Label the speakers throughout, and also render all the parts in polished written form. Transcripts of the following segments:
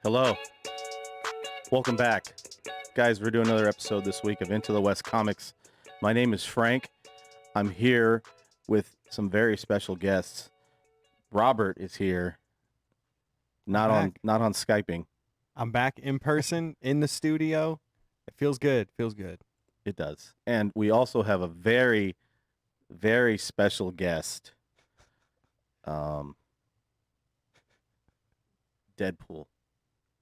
Speaker 1: Hello. Welcome back. Guys, we're doing another episode this week of Into the West Comics. My name is Frank. I'm here with some very special guests. Robert is here. Not on Skyping.
Speaker 2: I'm back in person in the studio. It feels good.
Speaker 1: It does. And we also have a very, very special guest. Deadpool.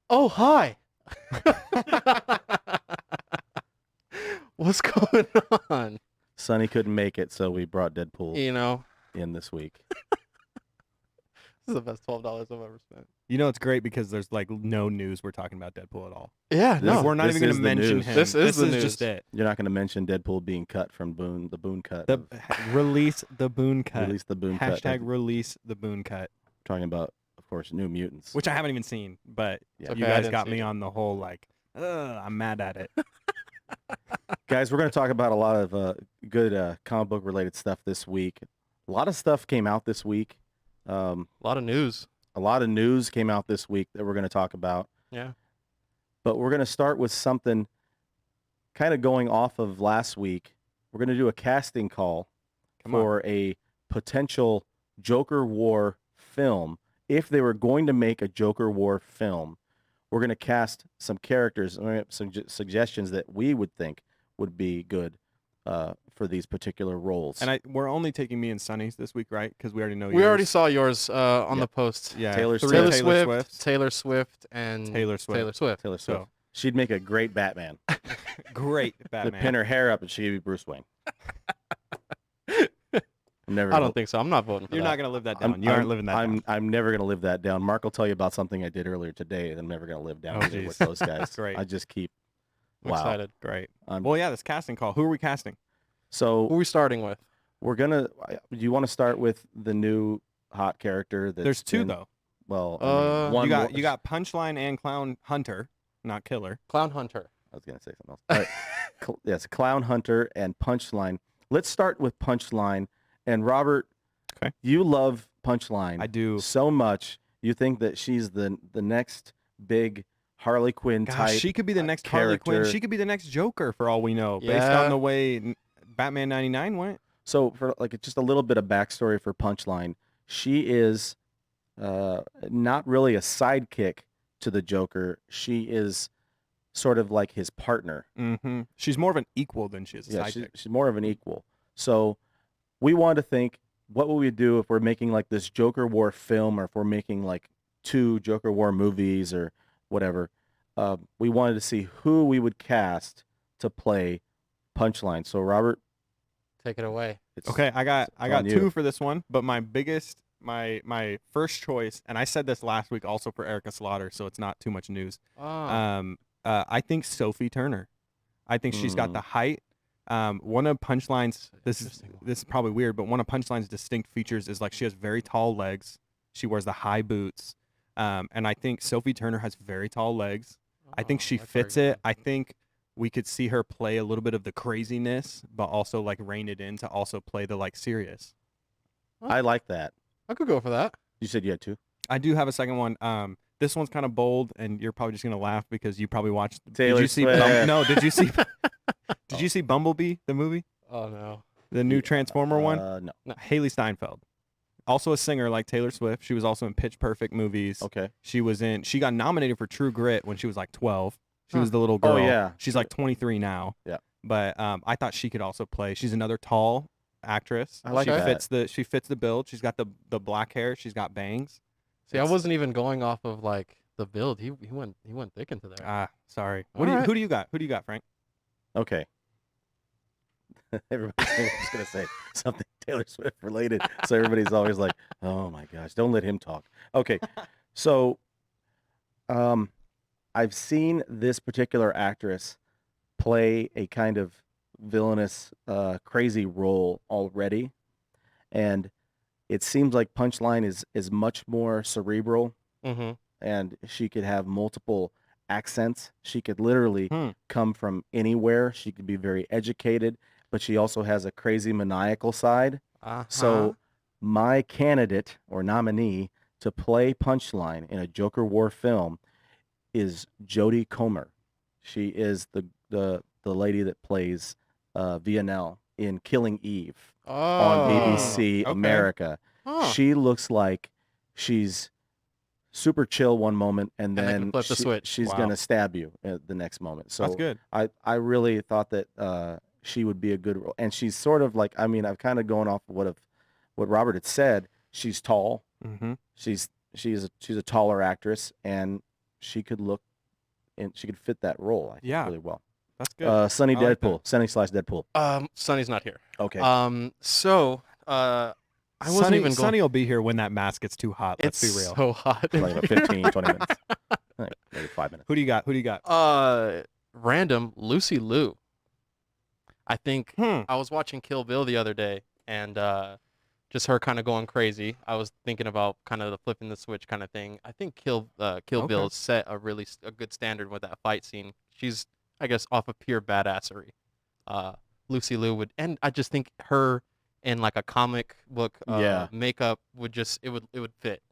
Speaker 3: Oh, hi. What's going on?
Speaker 1: Sonny couldn't make it, so we brought Deadpool
Speaker 3: You know,
Speaker 1: in this week.
Speaker 3: this is the best $12 I've ever spent.
Speaker 2: You know, it's great because there's like no news we're talking about Deadpool at all.
Speaker 3: Yeah,
Speaker 1: This-
Speaker 3: no.
Speaker 2: We're not
Speaker 1: this
Speaker 2: even going
Speaker 1: is
Speaker 2: to
Speaker 1: the
Speaker 2: mention
Speaker 1: news.
Speaker 2: him.
Speaker 3: This is the news.
Speaker 2: just it.
Speaker 1: You're not going to mention Deadpool being cut from the Boone cut.
Speaker 2: The release the Boone cut.
Speaker 1: Release the Boone cut.
Speaker 2: Hashtag release the Boone cut,
Speaker 1: Talking about, of course, New Mutants.
Speaker 2: which I haven't even seen, but
Speaker 1: Yeah.
Speaker 2: you
Speaker 3: Okay, I
Speaker 2: guys
Speaker 3: didn't
Speaker 2: got
Speaker 3: see
Speaker 2: me
Speaker 3: it.
Speaker 2: on the whole like, I'm mad at it.
Speaker 1: Guys, we're going to talk about a lot of good comic book related stuff this week. A lot of stuff came out this week.
Speaker 3: A lot of news.
Speaker 1: A lot of news came out this week that we're going to talk about.
Speaker 3: Yeah.
Speaker 1: But we're going to start with something kind of going off of last week. We're going to do a casting call
Speaker 2: Come on.
Speaker 1: for a potential Joker War film. If they were going to make a Joker War film, we're going to cast some characters, and we have some suggestions that we would think would be good for these particular roles.
Speaker 2: And we're only taking me and Sonny's this week, right? Because we already know
Speaker 3: We
Speaker 2: yours.
Speaker 3: already saw yours on
Speaker 1: Yeah.
Speaker 3: the post.
Speaker 2: Yeah,
Speaker 1: Taylor
Speaker 2: three
Speaker 1: Swift.
Speaker 3: Taylor Swift, and
Speaker 2: Taylor Swift.
Speaker 3: Taylor Swift.
Speaker 1: Taylor Swift.
Speaker 2: So
Speaker 1: She'd make a great Batman.
Speaker 2: great
Speaker 1: They'd
Speaker 2: Batman.
Speaker 1: pin her hair up and she'd be Bruce Wayne. I'm never
Speaker 3: I
Speaker 1: gonna-
Speaker 3: don't think so. I'm not voting for
Speaker 2: You're
Speaker 3: that.
Speaker 2: not gonna live that down. You aren't living that down.
Speaker 1: I'm never gonna live that down. Mark will tell you about something I did earlier today. I'm never gonna live down
Speaker 2: Oh,
Speaker 1: either with
Speaker 2: geez.
Speaker 1: those guys.
Speaker 2: Great.
Speaker 1: I just keep.
Speaker 3: I'm
Speaker 1: Wow.
Speaker 3: excited.
Speaker 2: Great.
Speaker 1: I'm-
Speaker 2: Well, yeah, this casting call. Who are we casting?
Speaker 1: So
Speaker 3: Who are we starting with?
Speaker 1: we're gonna. Do you want to start with the new hot character?
Speaker 2: There's two though.
Speaker 1: Well,
Speaker 3: Uh,
Speaker 1: one.
Speaker 2: You got Punchline and Clown Hunter, not Killer.
Speaker 3: Clown Hunter.
Speaker 1: I was gonna say something else. All right. Yes, Clown Hunter and Punchline. Let's start with Punchline. And Robert,
Speaker 2: Okay.
Speaker 1: you love Punchline.
Speaker 2: I do.
Speaker 1: So much. You think that she's the next big Harley Quinn
Speaker 2: Gosh,
Speaker 1: type.
Speaker 2: she could be the next Harley Quinn.
Speaker 1: character.
Speaker 2: She could be the next Joker for all we know, based
Speaker 3: Yeah.
Speaker 2: on the way Batman 99 went.
Speaker 1: So for like just a little bit of backstory for Punchline, she is not really a sidekick to the Joker. She is sort of like his partner.
Speaker 2: Mm-hmm. She's more of an equal than she is a
Speaker 1: Yeah,
Speaker 2: sidekick.
Speaker 1: she's more of an equal. So we wanted to think, what would we do if we're making like this Joker War film, or if we're making like 2 Joker War movies or whatever. We wanted to see who we would cast to play Punchline. So Robert,
Speaker 3: Take it away.
Speaker 1: it's
Speaker 2: Okay, I got
Speaker 1: on you.
Speaker 2: 2 for this one, but my first choice, and I said this last week also for Erica Slaughter, so it's not too much news.
Speaker 3: Oh.
Speaker 2: I think Sophie Turner. I think she's got the height. One of Punchline's this is probably weird, but one of Punchline's distinct features is like she has very tall legs. She wears the high boots, and I think Sophie Turner has very tall legs. I think she
Speaker 3: that's very
Speaker 2: fits it.
Speaker 3: good.
Speaker 2: I think we could see her play a little bit of the craziness, but also like rein it in to also play the like serious.
Speaker 1: I like that.
Speaker 3: I could go for that.
Speaker 1: You said you had 2.
Speaker 2: I do have a second one. This one's kind of bold, and you're probably just gonna laugh because you probably watched.
Speaker 1: Taylor
Speaker 2: did you see?
Speaker 1: Swift.
Speaker 2: No, did you see? Did you see Bumblebee, the movie,
Speaker 3: Oh, no.
Speaker 2: the new Transformer one?
Speaker 1: No.
Speaker 2: Haley Steinfeld, also a singer like Taylor Swift. She was also in Pitch Perfect movies.
Speaker 1: Okay.
Speaker 2: She got nominated for True Grit when she was like 12. She
Speaker 3: Huh.
Speaker 2: was the little
Speaker 1: Oh,
Speaker 2: girl.
Speaker 1: yeah.
Speaker 2: She's like 23 now.
Speaker 1: Yeah.
Speaker 2: But I thought she could also play. She's another tall actress.
Speaker 1: I like
Speaker 2: she
Speaker 1: that.
Speaker 2: She fits the build. She's got the black hair. She's got bangs.
Speaker 3: See, I wasn't even going off of like the build. He went thick into there.
Speaker 2: Sorry.
Speaker 3: All right.
Speaker 2: Who do you got? Who do you got, Frank?
Speaker 1: Okay. Everybody's just gonna say something Taylor Swift related, so everybody's always like, "Oh my gosh, don't let him talk." Okay, so, I've seen this particular actress play a kind of villainous, crazy role already, and it seems like Punchline is much more cerebral,
Speaker 3: Mm-hmm.
Speaker 1: and she could have multiple accents. She could literally come from anywhere. She could be very educated, but she also has a crazy maniacal side. So my candidate or nominee to play Punchline in a Joker War film is Jodie Comer. She is the lady that plays Villanelle in Killing Eve on BBC
Speaker 2: okay.
Speaker 1: America.
Speaker 3: Huh.
Speaker 1: She looks like she's super chill one moment, and
Speaker 3: And they can
Speaker 1: then
Speaker 3: flip the switch.
Speaker 1: she's
Speaker 2: Wow.
Speaker 1: gonna stab you at the next moment.
Speaker 2: That's
Speaker 1: So
Speaker 2: good.
Speaker 1: I really thought that she would be a good role, and she's sort of like, I mean, I've kind of gone off of what Robert had said. She's tall.
Speaker 2: Mm-hmm.
Speaker 1: She's a taller actress, and she could look and she could fit that role, I think,
Speaker 2: Yeah.
Speaker 1: really well.
Speaker 2: That's good.
Speaker 1: Sunny
Speaker 2: I like
Speaker 1: Deadpool, Sunny/Deadpool.
Speaker 3: Sonny's not here.
Speaker 1: Okay.
Speaker 3: So I wasn't even going.
Speaker 2: Sonny will be here when that mask gets too hot. Let's
Speaker 3: It's
Speaker 2: be real.
Speaker 3: so hot.
Speaker 1: Like about 15, 20 minutes. Like maybe 5 minutes.
Speaker 2: Who do you got? Who do you got?
Speaker 3: Random Lucy Liu. I think
Speaker 2: Hmm.
Speaker 3: I was watching Kill Bill the other day, and just her kind of going crazy. I was thinking about kind of the flipping the switch kind of thing. I think Kill
Speaker 2: Okay.
Speaker 3: Bill set a good standard with that fight scene. She's, I guess, off of pure badassery. Lucy Liu would, and I just think her in like a comic book
Speaker 1: Yeah.
Speaker 3: makeup would just it would fit.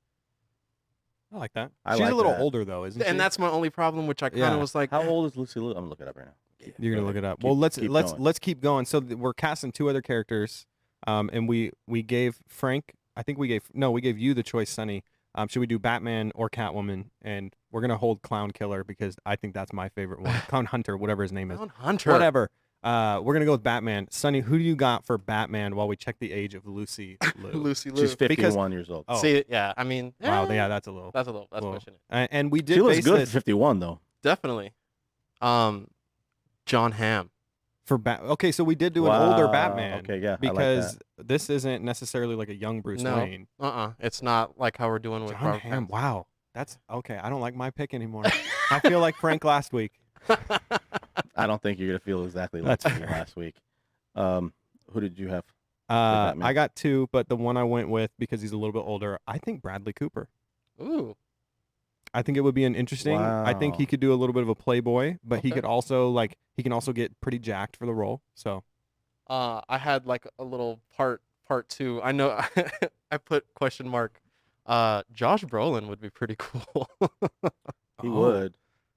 Speaker 2: I like that.
Speaker 1: I
Speaker 2: She's
Speaker 1: like
Speaker 2: a little
Speaker 1: that.
Speaker 2: older though, isn't she?
Speaker 3: And that's my only problem, which I kind of
Speaker 2: Yeah.
Speaker 3: was like,
Speaker 1: How old is Lucy Liu? I'm gonna look it up right now.
Speaker 2: You're gonna look it up.
Speaker 1: Keep-
Speaker 2: Well, let's
Speaker 1: keep going.
Speaker 2: let's keep going. So we're casting two other characters, and we gave Frank. I think we gave you the choice, Sonny. Should we do Batman or Catwoman? And we're gonna hold Clown Killer because I think that's my favorite one. Clown Hunter, whatever his name is.
Speaker 3: Clown Hunter.
Speaker 2: Whatever. We're gonna go with Batman. Sonny, who do you got for Batman while we check the age of Lucy Liu?
Speaker 3: Lucy Liu.
Speaker 1: She's 51
Speaker 2: Because-
Speaker 1: years old.
Speaker 2: Oh,
Speaker 3: See, yeah, I mean,
Speaker 2: wow. Yeah, that's a little.
Speaker 3: that's
Speaker 2: Whoa.
Speaker 3: pushing it.
Speaker 2: And we did.
Speaker 1: She looks
Speaker 2: base
Speaker 1: good
Speaker 2: this
Speaker 1: for 51 though.
Speaker 3: Definitely. John Hamm.
Speaker 2: for Okay, so we did do an older
Speaker 1: Wow.
Speaker 2: Batman.
Speaker 1: Okay, yeah, I like
Speaker 2: Because this isn't necessarily like a young Bruce
Speaker 3: No.
Speaker 2: Wayne.
Speaker 3: It's not like how we're doing with
Speaker 2: John
Speaker 3: Robert
Speaker 2: Hamm.
Speaker 3: Pattinson.
Speaker 2: Wow. That's okay. I don't like my pick anymore. I feel like Frank last week.
Speaker 1: I don't think you're gonna feel exactly like
Speaker 2: That's
Speaker 1: me
Speaker 2: fair.
Speaker 1: last week. Who did you have? Batman.
Speaker 2: I got two, but the one I went with because he's a little bit older, I think Bradley Cooper.
Speaker 3: Ooh.
Speaker 2: I think it would be an interesting. I think he
Speaker 1: Wow.
Speaker 2: could do a little bit of a playboy, but he
Speaker 3: Okay.
Speaker 2: could also he can also get pretty jacked for the role. So
Speaker 3: I had like a little part two. I know I put question mark. Josh Brolin would be pretty cool.
Speaker 1: He
Speaker 2: Oh.
Speaker 1: would.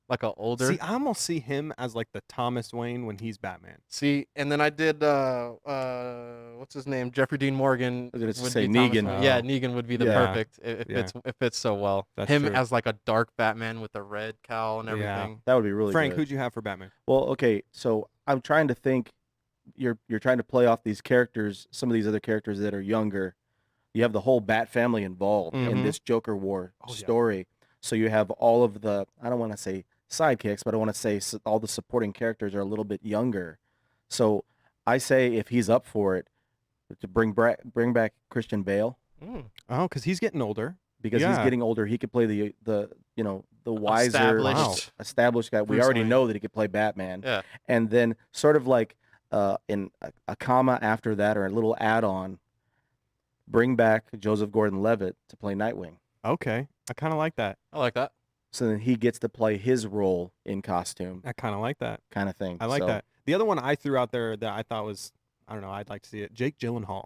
Speaker 3: Like a older.
Speaker 2: See, I almost see him as like the Thomas Wayne when he's Batman.
Speaker 3: See, and then I did what's his name? Jeffrey Dean Morgan.
Speaker 1: I was gonna
Speaker 3: would
Speaker 1: say
Speaker 3: be Thomas
Speaker 1: Negan.
Speaker 3: Wayne. Yeah, Negan would be the
Speaker 1: Yeah.
Speaker 3: perfect. It
Speaker 2: Yeah.
Speaker 3: fits so well.
Speaker 2: That's
Speaker 3: Him
Speaker 2: true.
Speaker 3: as like a dark Batman with the red cowl and
Speaker 2: Yeah.
Speaker 3: everything.
Speaker 1: That would be really
Speaker 2: Frank,
Speaker 1: good.
Speaker 2: who'd you have for Batman?
Speaker 1: Well, okay, so I'm trying to think. You're trying to play off these characters, some of these other characters that are younger. You have the whole Bat family involved in
Speaker 3: Mhm.
Speaker 1: this Joker War
Speaker 2: Oh, yeah.
Speaker 1: story. So you have all of the, I don't want to say sidekicks, but I want to say all the supporting characters are a little bit younger. So I say if he's up for it, to bring back Christian Bale,
Speaker 3: Mm.
Speaker 2: Oh, because he's getting older.
Speaker 1: because he's
Speaker 2: Yeah.
Speaker 1: getting older. He could play the wiser, established guy. We
Speaker 3: Bruce
Speaker 1: already
Speaker 3: Wayne.
Speaker 1: know that he could play Batman.
Speaker 3: Yeah.
Speaker 1: And then sort of like in a comma after that, or a little add-on, bring back Joseph Gordon-Levitt to play Nightwing.
Speaker 2: Okay, I kind of like that.
Speaker 3: I like that.
Speaker 1: So then he gets to play his role in costume,
Speaker 2: I kind of like that.
Speaker 1: kind of thing.
Speaker 2: I like
Speaker 1: So,
Speaker 2: that. The other one I threw out there that I thought was, I don't know, I'd like to see it. Jake Gyllenhaal.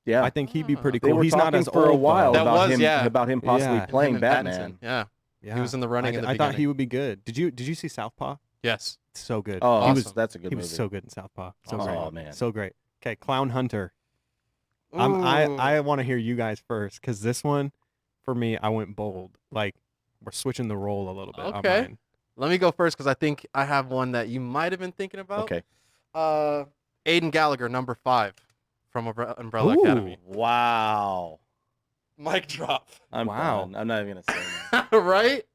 Speaker 1: Yeah.
Speaker 2: I think he'd be pretty
Speaker 1: They
Speaker 2: cool.
Speaker 1: were
Speaker 2: He's
Speaker 1: talking
Speaker 2: not as
Speaker 1: for a
Speaker 2: old,
Speaker 1: while
Speaker 2: though.
Speaker 3: That
Speaker 1: about
Speaker 3: was,
Speaker 1: him
Speaker 3: yeah.
Speaker 1: about him possibly
Speaker 2: Yeah.
Speaker 1: playing
Speaker 3: Him and
Speaker 1: Batman.
Speaker 3: Pattinson. Yeah.
Speaker 2: Yeah.
Speaker 3: He was in the running in the
Speaker 2: I thought he
Speaker 3: beginning.
Speaker 2: would be good. Did you see Southpaw?
Speaker 3: Yes.
Speaker 2: So good.
Speaker 1: Oh,
Speaker 2: he was
Speaker 1: that's a good
Speaker 2: he
Speaker 1: movie.
Speaker 2: was so good in Southpaw. So
Speaker 1: Oh,
Speaker 2: great.
Speaker 1: man.
Speaker 2: So great. Okay, Clown Hunter.
Speaker 3: Ooh.
Speaker 2: I want to hear you guys first because this one, for me, I went bold. Like we're switching the role a little bit. on
Speaker 3: Okay.
Speaker 2: mine.
Speaker 3: Let me go first because I think I have one that you might have been thinking about.
Speaker 1: Okay.
Speaker 3: Aiden Gallagher, number 5 from Umbrella
Speaker 2: Ooh.
Speaker 3: Academy.
Speaker 1: Wow.
Speaker 3: Mic drop.
Speaker 1: I'm
Speaker 2: Wow.
Speaker 1: done. I'm not even gonna say that.
Speaker 3: Right?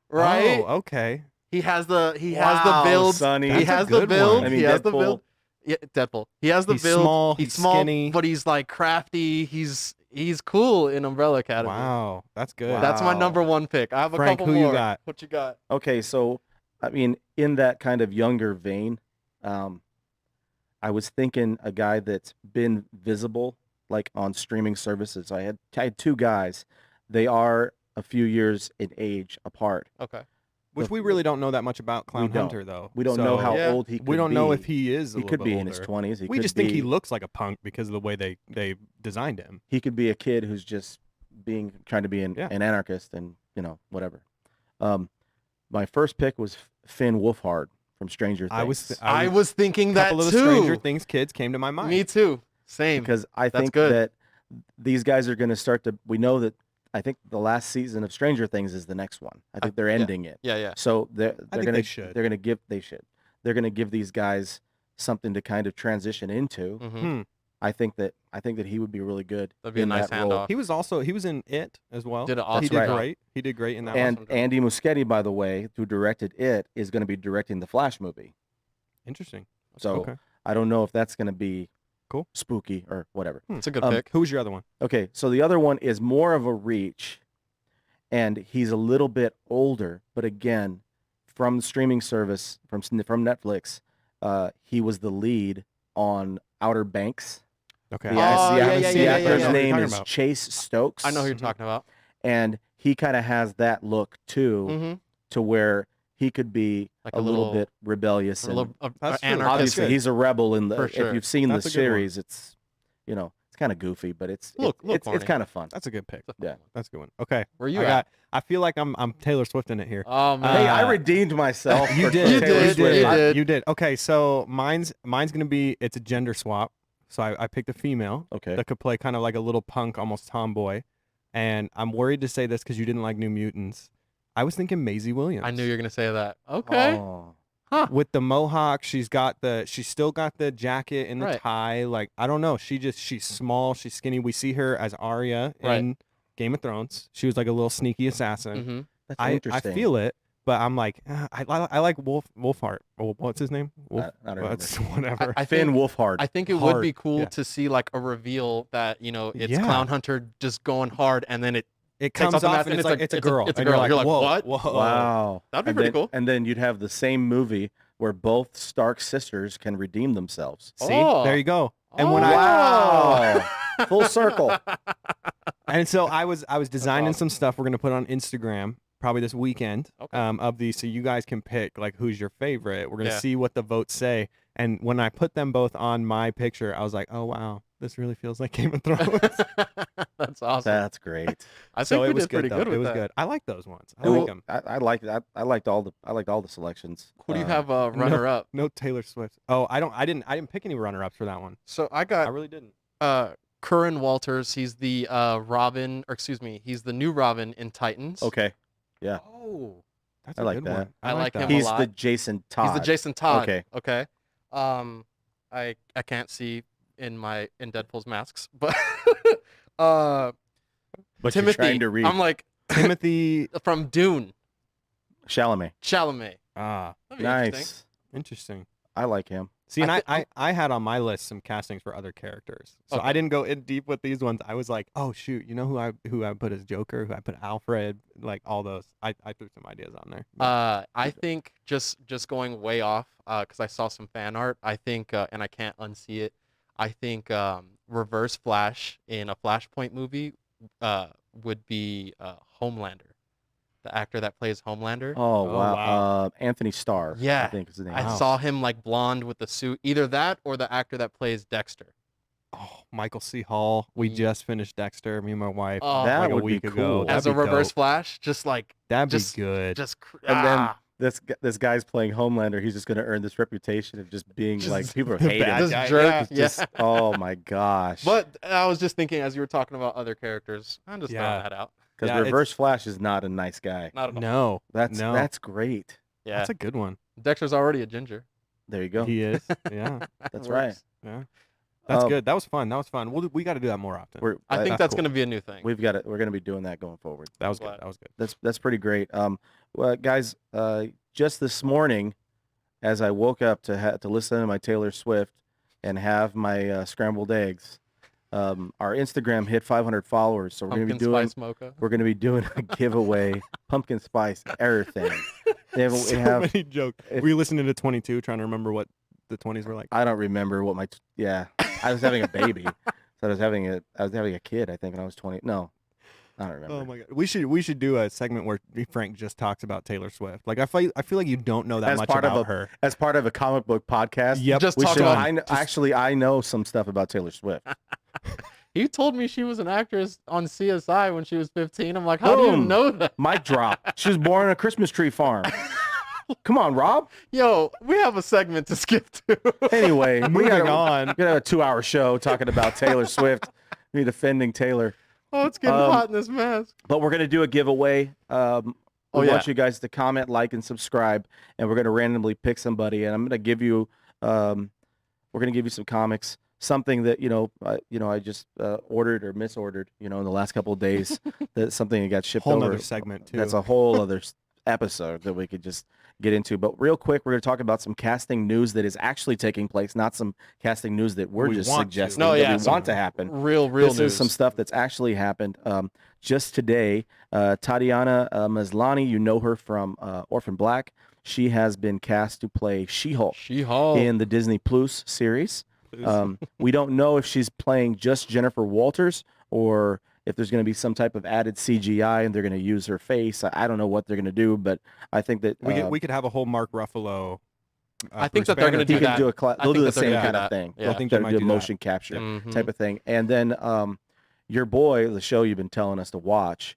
Speaker 3: Right?
Speaker 2: Oh, okay.
Speaker 3: He has the
Speaker 1: Wow,
Speaker 3: build.
Speaker 1: Sonny.
Speaker 3: He
Speaker 2: That's a
Speaker 3: has the
Speaker 2: good
Speaker 3: build.
Speaker 2: one.
Speaker 1: I mean,
Speaker 3: he has the
Speaker 1: Deadpool.
Speaker 3: build. Yeah, Deadpool. He has the
Speaker 2: He's
Speaker 3: build.
Speaker 2: small,
Speaker 3: He's
Speaker 2: he's
Speaker 3: small,
Speaker 2: skinny.
Speaker 3: but he's like crafty. He's cool in Umbrella Academy.
Speaker 2: Wow, that's good.
Speaker 3: That's my
Speaker 1: Wow.
Speaker 3: number 1 pick. I have a
Speaker 2: Frank,
Speaker 3: couple
Speaker 2: who you
Speaker 3: more.
Speaker 2: got?
Speaker 3: What you got?
Speaker 1: Okay, so I mean, in that kind of younger vein, I was thinking a guy that's been visible, like on streaming services. I had two guys. They are a few years in age apart.
Speaker 3: Okay.
Speaker 2: Which we really don't know that much about Clown
Speaker 1: don't.
Speaker 2: Hunter, though.
Speaker 1: We don't know
Speaker 2: So,
Speaker 1: how
Speaker 3: Yeah.
Speaker 1: old he could be.
Speaker 2: We don't know if he is.
Speaker 1: He could be in his 20s.
Speaker 2: We just think he looks like a punk because of the way they designed him.
Speaker 1: He could be a kid who's just trying to be an
Speaker 2: Yeah.
Speaker 1: anarchist and whatever. My first pick was Finn Wolfhard from Stranger Things.
Speaker 3: I was thinking
Speaker 2: a
Speaker 3: that
Speaker 2: couple of the
Speaker 3: too.
Speaker 2: Stranger Things kids came to my mind.
Speaker 3: Me too. Same.
Speaker 1: because I
Speaker 3: That's
Speaker 1: think
Speaker 3: good.
Speaker 1: that these guys are going to start to. We know that. I think the last season of Stranger Things is the next one. I think they're ending it.
Speaker 3: Yeah.
Speaker 1: So they're
Speaker 2: think
Speaker 1: gonna
Speaker 2: they should.
Speaker 1: they're gonna give they should they're gonna give these guys something to kind of transition into.
Speaker 3: Mm-hmm.
Speaker 1: I think that he would be really good.
Speaker 3: That'd be a
Speaker 1: in
Speaker 3: nice
Speaker 1: that role.
Speaker 3: handoff.
Speaker 2: He was in It as well.
Speaker 3: Did an
Speaker 2: He
Speaker 3: awesome
Speaker 2: did
Speaker 3: job.
Speaker 2: great. He did great in that
Speaker 1: And
Speaker 2: one.
Speaker 1: Andy Muschietti, by the way, who directed It, is going to be directing the Flash movie.
Speaker 2: Interesting.
Speaker 1: So
Speaker 2: Okay.
Speaker 1: I don't know if that's going to be
Speaker 2: Cool.
Speaker 1: spooky or whatever.
Speaker 3: It's a good
Speaker 1: Um,
Speaker 3: pick.
Speaker 2: Who was your other one?
Speaker 1: Okay, so the other one is more of a reach, and he's a little bit older, but again, from the streaming service from Netflix, he was the lead on Outer Banks.
Speaker 2: Okay.
Speaker 1: The,
Speaker 3: Oh,
Speaker 1: the,
Speaker 3: yeah,
Speaker 1: the
Speaker 3: yeah, yeah,
Speaker 1: actor's
Speaker 3: yeah.
Speaker 1: name
Speaker 2: What are you
Speaker 1: is
Speaker 2: talking about?
Speaker 1: Chase Stokes.
Speaker 3: I know who you're
Speaker 2: Mhm.
Speaker 3: talking about.
Speaker 1: And he kind of has that look too,
Speaker 3: Mm-hmm.
Speaker 1: to where he could be
Speaker 3: Like
Speaker 1: a little bit rebellious.
Speaker 3: A
Speaker 1: And
Speaker 3: little
Speaker 2: That's true.
Speaker 3: anarchist.
Speaker 1: obviously,
Speaker 2: good.
Speaker 1: he's a rebel in the.
Speaker 3: For
Speaker 1: If
Speaker 3: sure.
Speaker 1: you've seen
Speaker 2: That's
Speaker 1: the
Speaker 2: a good one.
Speaker 1: series, it's it's kind of goofy, but it's
Speaker 3: Look
Speaker 1: it's
Speaker 3: corny.
Speaker 1: kind of fun.
Speaker 2: That's a good pick.
Speaker 3: It's a fun
Speaker 1: Yeah.
Speaker 3: one.
Speaker 2: That's a good one. Okay.
Speaker 3: Where you
Speaker 2: I
Speaker 3: at?
Speaker 2: got. I feel like I'm Taylor Swift in it here.
Speaker 3: Oh man.
Speaker 1: Hey, I
Speaker 2: Uh,
Speaker 1: redeemed myself.
Speaker 2: You
Speaker 1: for
Speaker 2: did.
Speaker 3: You
Speaker 1: Taylor
Speaker 3: did.
Speaker 1: Swift.
Speaker 3: You
Speaker 1: I-
Speaker 3: did.
Speaker 2: You did. Okay, so mine's gonna be it's a gender swap. So I picked a female
Speaker 1: Okay.
Speaker 2: that could play kind of like a little punk, almost tomboy. And I'm worried to say this because you didn't like New Mutants. I was thinking Maisie Williams.
Speaker 3: I knew you were gonna say that. Okay.
Speaker 1: Oh.
Speaker 2: With the mohawk, she's still got the jacket and the
Speaker 3: Right.
Speaker 2: tie. Like I don't know, she's small, she's skinny. We see her as Arya
Speaker 3: Right.
Speaker 2: in Game of Thrones. She was like a little sneaky assassin.
Speaker 3: Mm-hmm.
Speaker 1: That's
Speaker 2: I
Speaker 1: interesting.
Speaker 2: feel it, but I'm like I like Wolfhard. What's his name?
Speaker 1: I don't remember.
Speaker 2: That's whatever.
Speaker 3: I
Speaker 1: Finn
Speaker 3: think
Speaker 1: Wolfhard.
Speaker 3: I think it would be
Speaker 2: Hard,
Speaker 3: cool
Speaker 2: yeah.
Speaker 3: to see like a reveal that it's
Speaker 2: Yeah.
Speaker 3: Clown Hunter just going hard, and then it
Speaker 2: It
Speaker 3: takes
Speaker 2: comes
Speaker 3: off the
Speaker 2: off
Speaker 3: mask
Speaker 2: and
Speaker 3: and
Speaker 2: it's like it's a
Speaker 3: it's a-
Speaker 2: girl.
Speaker 3: it's a
Speaker 2: And you're
Speaker 3: girl. You're like,
Speaker 2: whoa,
Speaker 3: what?
Speaker 2: Whoa.
Speaker 1: Wow.
Speaker 3: That'd be
Speaker 1: And
Speaker 3: pretty
Speaker 1: then-
Speaker 3: cool.
Speaker 1: And then you'd have the same movie where both Stark sisters can redeem themselves.
Speaker 2: See,
Speaker 3: Oh.
Speaker 2: there you go. And
Speaker 3: Oh.
Speaker 2: when
Speaker 1: Wow. Full circle.
Speaker 2: and so I was designing
Speaker 3: awesome.
Speaker 2: some stuff we're gonna put on Instagram probably this weekend.
Speaker 3: Okay.
Speaker 2: Of these, so you guys can pick like who's your favorite. We're gonna
Speaker 3: Yeah.
Speaker 2: see what the votes say. And when I put them both on my picture, I was like, oh wow, this really feels like Game of Thrones.
Speaker 3: That's awesome.
Speaker 1: That's great.
Speaker 3: I think
Speaker 2: so
Speaker 3: we
Speaker 2: it was
Speaker 3: did
Speaker 2: good
Speaker 3: pretty
Speaker 2: though.
Speaker 3: good with
Speaker 2: It was
Speaker 3: that.
Speaker 2: good. I like those ones. I
Speaker 3: Who-
Speaker 2: like them.
Speaker 1: I like that. I liked all the selections.
Speaker 3: Who do you have runner up?
Speaker 2: No Taylor Swift. Oh, I didn't pick any runner ups for that one.
Speaker 3: So I
Speaker 2: I
Speaker 3: got
Speaker 2: really didn't.
Speaker 3: Curran Walters. He's the Robin, or excuse me, he's the new Robin in Titans.
Speaker 1: Okay. Yeah.
Speaker 3: Oh,
Speaker 2: That's
Speaker 1: I
Speaker 2: a
Speaker 1: like
Speaker 2: good
Speaker 1: that.
Speaker 2: one.
Speaker 3: I like
Speaker 2: that.
Speaker 3: him a
Speaker 1: He's
Speaker 3: lot.
Speaker 1: the Jason Todd.
Speaker 3: he's the Jason Todd.
Speaker 1: Okay.
Speaker 3: Okay. I can't see in Deadpool's masks, but
Speaker 1: But you're
Speaker 3: Timothy.
Speaker 1: trying to read
Speaker 3: I'm like
Speaker 2: Timothy.
Speaker 3: from Dune,
Speaker 1: Chalamet.
Speaker 3: Chalamet.
Speaker 2: Ah,
Speaker 3: That'd be interesting.
Speaker 1: Nice.
Speaker 2: interesting.
Speaker 1: I like him.
Speaker 2: See, and
Speaker 3: I
Speaker 2: I had on my list some castings for other characters, so
Speaker 3: Okay.
Speaker 2: I didn't go in deep with these ones. I was like, oh shoot, you know who I put as Joker, who I put Alfred, like all those. I threw some ideas on there.
Speaker 3: I think just going way off, because I saw some fan art. I think, and I can't unsee it. I think Reverse Flash in a Flashpoint movie would be Homelander, the actor that plays Homelander.
Speaker 1: Oh, wow.
Speaker 2: wow.
Speaker 1: Anthony Starr. I
Speaker 3: Yeah.
Speaker 1: think is his name.
Speaker 3: I
Speaker 2: Wow.
Speaker 3: saw him like blonde with the suit. Either that or the actor that plays Dexter.
Speaker 2: Oh, Michael C. Hall. We
Speaker 3: Mm.
Speaker 2: just finished Dexter. Me and my wife.
Speaker 3: Oh,
Speaker 1: That
Speaker 2: like a
Speaker 1: would be
Speaker 2: week ago.
Speaker 1: cool.
Speaker 2: That'd
Speaker 3: as a
Speaker 2: be
Speaker 3: Reverse
Speaker 2: dope.
Speaker 3: Flash, just like
Speaker 2: That'd
Speaker 3: just-
Speaker 2: be good.
Speaker 1: And then this guy's playing Homelander. He's just going to earn this reputation of just being
Speaker 3: Just
Speaker 1: like people
Speaker 2: the
Speaker 1: hate
Speaker 2: bad
Speaker 1: him.
Speaker 3: just
Speaker 2: guy,
Speaker 3: jerk.
Speaker 2: yeah.
Speaker 3: Yeah.
Speaker 1: Just, oh my gosh.
Speaker 3: But I was just thinking as you were talking about other characters, I'm just throwing
Speaker 2: Yeah.
Speaker 3: that out.
Speaker 1: because
Speaker 2: Yeah, it's-
Speaker 1: Reverse Flash is not a nice guy.
Speaker 3: Not at all.
Speaker 2: no, no.
Speaker 1: That's great.
Speaker 3: Yeah.
Speaker 2: That's a good one.
Speaker 3: Dexter's already a ginger.
Speaker 1: There you go.
Speaker 2: He is. Yeah,
Speaker 1: That's
Speaker 3: Works.
Speaker 1: right.
Speaker 2: yeah. That's
Speaker 1: Um,
Speaker 2: good. That was fun. That was fun. We got to do that more often.
Speaker 3: I think
Speaker 2: That's
Speaker 3: that's
Speaker 2: cool.
Speaker 3: going to be a new thing.
Speaker 1: We've got it. We're going to be doing that going forward.
Speaker 2: That was
Speaker 3: I'm
Speaker 2: good.
Speaker 3: glad.
Speaker 2: That was good.
Speaker 1: That's pretty great. Well, guys, just this morning, as I woke up to listen to my Taylor Swift and have my scrambled eggs, our Instagram hit 500 followers. So we're going to
Speaker 3: Pumpkin
Speaker 1: be doing
Speaker 3: spice mocha.
Speaker 1: we're going to be doing a giveaway, pumpkin spice everything.
Speaker 2: So many jokes.
Speaker 1: if-
Speaker 2: Were you listening to 22, trying to remember what the 20s were like?
Speaker 1: I don't remember what my I was having a baby. So I was having a kid, I think, when I was 20. No, I don't remember.
Speaker 2: Oh my god, we should do a segment where Frank just talks about Taylor Swift. Like I feel like you don't know that
Speaker 1: As
Speaker 2: much
Speaker 1: part of
Speaker 2: about
Speaker 1: a-
Speaker 2: her.
Speaker 1: As part of a comic book podcast,
Speaker 2: Yep.
Speaker 3: Just
Speaker 1: we
Speaker 3: talk
Speaker 1: should,
Speaker 3: about
Speaker 1: I know, actually I know some stuff about Taylor Swift.
Speaker 3: He told me she was an actress on CSI when she was 15. I'm like, how do you
Speaker 1: Boom.
Speaker 3: know that?
Speaker 1: Mic drop. She was born on a Christmas tree farm. Come on, Rob.
Speaker 3: Yo, we have a segment to skip to.
Speaker 1: Anyway, we
Speaker 2: Moving
Speaker 1: got
Speaker 2: on.
Speaker 1: we got a 2-hour show talking about Taylor Swift. Me defending Taylor.
Speaker 3: Oh, it's getting hot in this mask.
Speaker 1: But we're gonna do a giveaway. We want you guys to comment, like, and subscribe, and we're gonna randomly pick somebody. And I'm gonna give you, we're gonna give you some comics, something that I just ordered or misordered, in the last couple of days. That's something that got shipped
Speaker 2: Whole
Speaker 1: over.
Speaker 2: nother segment too.
Speaker 1: That's a whole other episode that we could just get into. But real quick, we're going to talk about some casting news that is actually taking place, not some casting news that we're
Speaker 2: We
Speaker 1: just
Speaker 2: want to.
Speaker 1: suggesting
Speaker 3: No,
Speaker 1: that
Speaker 3: yeah,
Speaker 1: we
Speaker 3: some
Speaker 1: want to happen.
Speaker 3: Real
Speaker 1: This
Speaker 3: news.
Speaker 1: is some stuff that's actually happened. Just today, Tatiana Maslany, you know her from Orphan Black. She has been cast to play She-Hulk
Speaker 3: She-Hulk.
Speaker 1: in the Disney Plus series. We don't know if she's playing just Jennifer Walters or if there's going to be some type of added CGI and they're going to use her face. I don't know what they're going to do, but I think that
Speaker 2: we could have a whole Mark Ruffalo.
Speaker 3: I think
Speaker 2: Bruce
Speaker 3: that they're
Speaker 2: Banner
Speaker 3: gonna do
Speaker 1: he can
Speaker 3: that.
Speaker 1: do they'll do the
Speaker 3: that they're
Speaker 1: same
Speaker 3: gonna do
Speaker 1: kind of
Speaker 3: that.
Speaker 1: thing.
Speaker 3: Yeah.
Speaker 2: I think they
Speaker 1: They'll
Speaker 2: might
Speaker 1: do
Speaker 2: do that.
Speaker 1: motion capture
Speaker 3: Mhm.
Speaker 1: type of thing. And then your boy, the show you've been telling us to watch,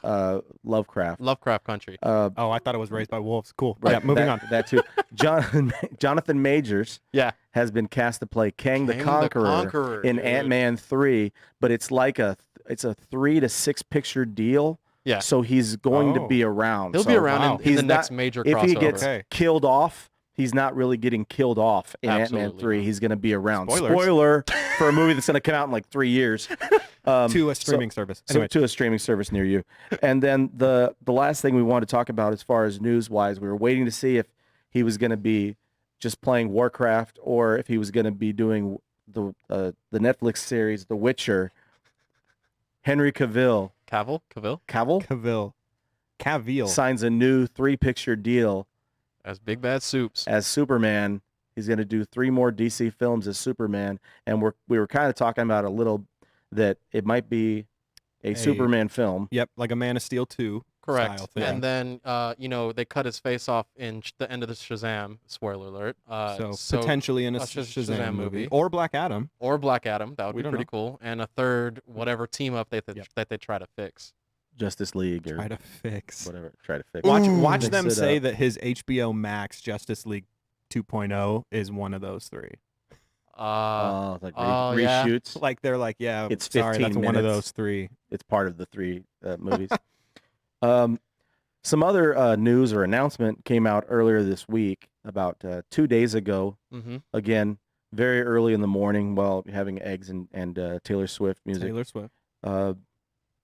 Speaker 1: Lovecraft.
Speaker 3: Lovecraft Country.
Speaker 2: Oh, I thought it was Raised by Wolves. Cool.
Speaker 1: Right,
Speaker 2: Yeah, moving on.
Speaker 1: That too. Jonathan Majors
Speaker 3: Yeah.
Speaker 1: has been cast to play Kang the
Speaker 3: Kang
Speaker 1: Conqueror in
Speaker 3: dude.
Speaker 1: Ant-Man 3, but it's like it's a 3 to 6 picture deal.
Speaker 3: Yeah.
Speaker 1: So he's going to
Speaker 2: Oh.
Speaker 1: be around.
Speaker 3: He'll
Speaker 1: So
Speaker 3: be around
Speaker 2: wow.
Speaker 3: in
Speaker 1: he's
Speaker 3: the
Speaker 1: not-
Speaker 3: next major
Speaker 1: if
Speaker 3: crossover.
Speaker 1: he gets
Speaker 2: Okay.
Speaker 1: killed off, he's not really getting killed off in Ant-Man
Speaker 3: Absolutely
Speaker 1: 3.
Speaker 3: not.
Speaker 1: He's going to be around.
Speaker 2: Spoilers.
Speaker 1: Spoiler for a movie that's going to come out in like 3 years.
Speaker 2: To a streaming service. Anyway,
Speaker 1: To a streaming service near you. And then the last thing we want to talk about as far as news-wise, we were waiting to see if he was going to be just playing Warcraft or if he was going to be doing the Netflix series The Witcher. Henry Cavill
Speaker 3: Cavill
Speaker 1: signs a new 3-picture deal
Speaker 3: as Big Bad Soups.
Speaker 1: as Superman. He's going to do 3 more DC films as Superman, and we were kind of talking about a little that it might be a Superman film.
Speaker 2: yep, like a Man of Steel 2
Speaker 3: Correct.
Speaker 2: style thing.
Speaker 3: And then they cut his face off in the end of the Shazam. Spoiler alert.
Speaker 2: So potentially in a Shazam movie or Black Adam.
Speaker 3: or Black Adam. That would
Speaker 2: We
Speaker 3: be
Speaker 2: don't
Speaker 3: pretty cool. And a third whatever team up that they try to fix.
Speaker 1: Justice League or
Speaker 2: Try to fix.
Speaker 1: whatever. Try to fix.
Speaker 2: Watch
Speaker 1: Mix
Speaker 2: them
Speaker 1: it
Speaker 2: say
Speaker 1: up.
Speaker 2: that his HBO Max Justice League 2.0 is one of those 3.
Speaker 1: Like
Speaker 3: yeah.
Speaker 1: reshoots.
Speaker 2: Like they're like, yeah,
Speaker 1: It's
Speaker 2: sorry,
Speaker 1: 15
Speaker 2: that's one of
Speaker 1: minutes.
Speaker 2: those 3.
Speaker 1: It's part of the 3 movies. Some other news or announcement came out earlier this week, about 2 days ago.
Speaker 3: Mm-hmm.
Speaker 1: Again, very early in the morning while having eggs and Taylor Swift music.
Speaker 2: Taylor Swift.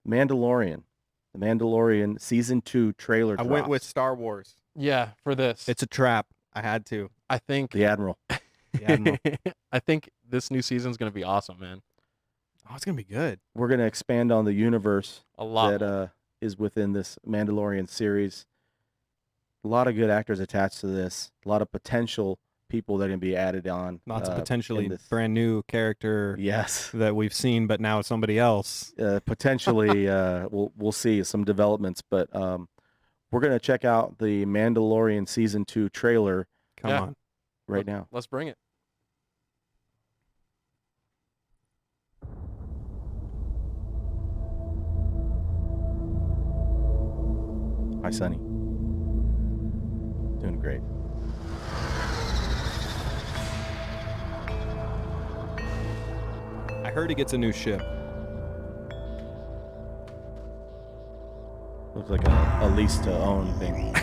Speaker 1: Mandalorian. The Mandalorian season 2 trailer
Speaker 2: I
Speaker 1: drops.
Speaker 2: went with Star Wars.
Speaker 3: Yeah, for this.
Speaker 2: It's a trap. I had to.
Speaker 3: I think
Speaker 1: The Admiral.
Speaker 2: The Admiral.
Speaker 3: I think this new season's gonna be awesome, man.
Speaker 2: Oh, it's gonna be good.
Speaker 1: We're going to expand on the universe
Speaker 3: A lot.
Speaker 1: that is within this Mandalorian series. A lot of good actors attached to this. A lot of potential people that are going to be added on.
Speaker 2: Lots of
Speaker 1: in
Speaker 2: potentially
Speaker 1: this.
Speaker 2: brand new character
Speaker 1: Yes.
Speaker 2: that we've seen, but now it's somebody else.
Speaker 1: Potentially, we'll see some developments, but we're going to check out the Mandalorian season 2 trailer
Speaker 2: Come
Speaker 3: Yeah.
Speaker 2: on.
Speaker 1: right now.
Speaker 3: Let's bring it.
Speaker 1: Hi, Sonny. Doing great.
Speaker 2: I heard he gets a new ship.
Speaker 1: Looks like a lease to own thing.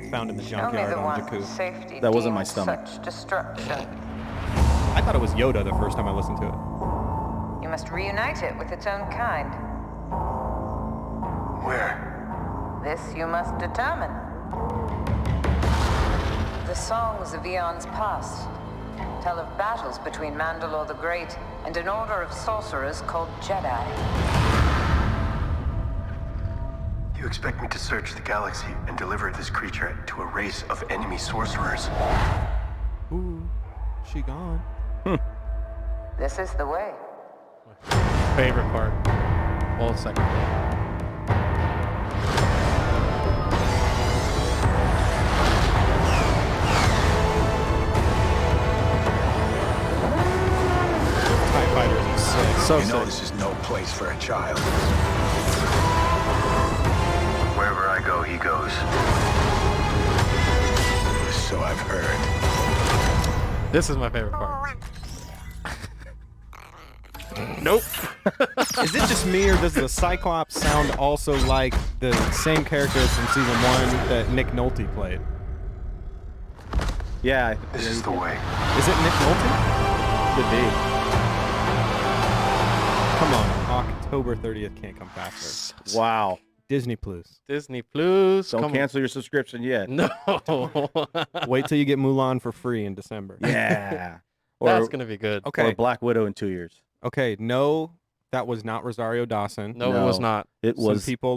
Speaker 2: It's found in the
Speaker 4: Show me
Speaker 2: junkyard
Speaker 4: the
Speaker 2: on
Speaker 4: one
Speaker 2: Jakku.
Speaker 4: safety
Speaker 1: That wasn't my
Speaker 4: deems
Speaker 1: stomach.
Speaker 4: Such destruction.
Speaker 2: I thought it was Yoda the first time I listened to it.
Speaker 4: You must reunite it with its own kind.
Speaker 5: Where?
Speaker 4: This you must determine. The songs of eons past tell of battles between Mandalore the Great and an order of sorcerers called Jedi.
Speaker 5: You expect me to search the galaxy and deliver this creature to a race of enemy sorcerers?
Speaker 2: Ooh, she gone.
Speaker 4: This is the way.
Speaker 3: Favorite part. Well, second. So
Speaker 6: You know
Speaker 3: sick.
Speaker 6: this is no place for a child.
Speaker 5: Wherever I go, he goes.
Speaker 6: So I've heard.
Speaker 3: This is my favorite part. Nope.
Speaker 2: Is it just me, or does the Cyclops sound also like the same character from season 1 that Nick Nolte played?
Speaker 1: Yeah,
Speaker 5: This is the way.
Speaker 2: Is it Nick Nolte?
Speaker 1: could be.
Speaker 2: Come on, October 30th can't come faster.
Speaker 1: Wow.
Speaker 2: Disney Plus.
Speaker 3: Disney Plus.
Speaker 1: Don't
Speaker 3: come
Speaker 1: cancel your subscription yet.
Speaker 3: No.
Speaker 2: Wait till you get Mulan for free in December.
Speaker 1: Yeah.
Speaker 3: That's gonna be good.
Speaker 1: Or
Speaker 2: Okay.
Speaker 1: Black Widow in 2 years.
Speaker 2: Okay. No, that was not Rosario Dawson.
Speaker 3: No, it was not.
Speaker 1: It
Speaker 2: Some
Speaker 1: was.
Speaker 2: people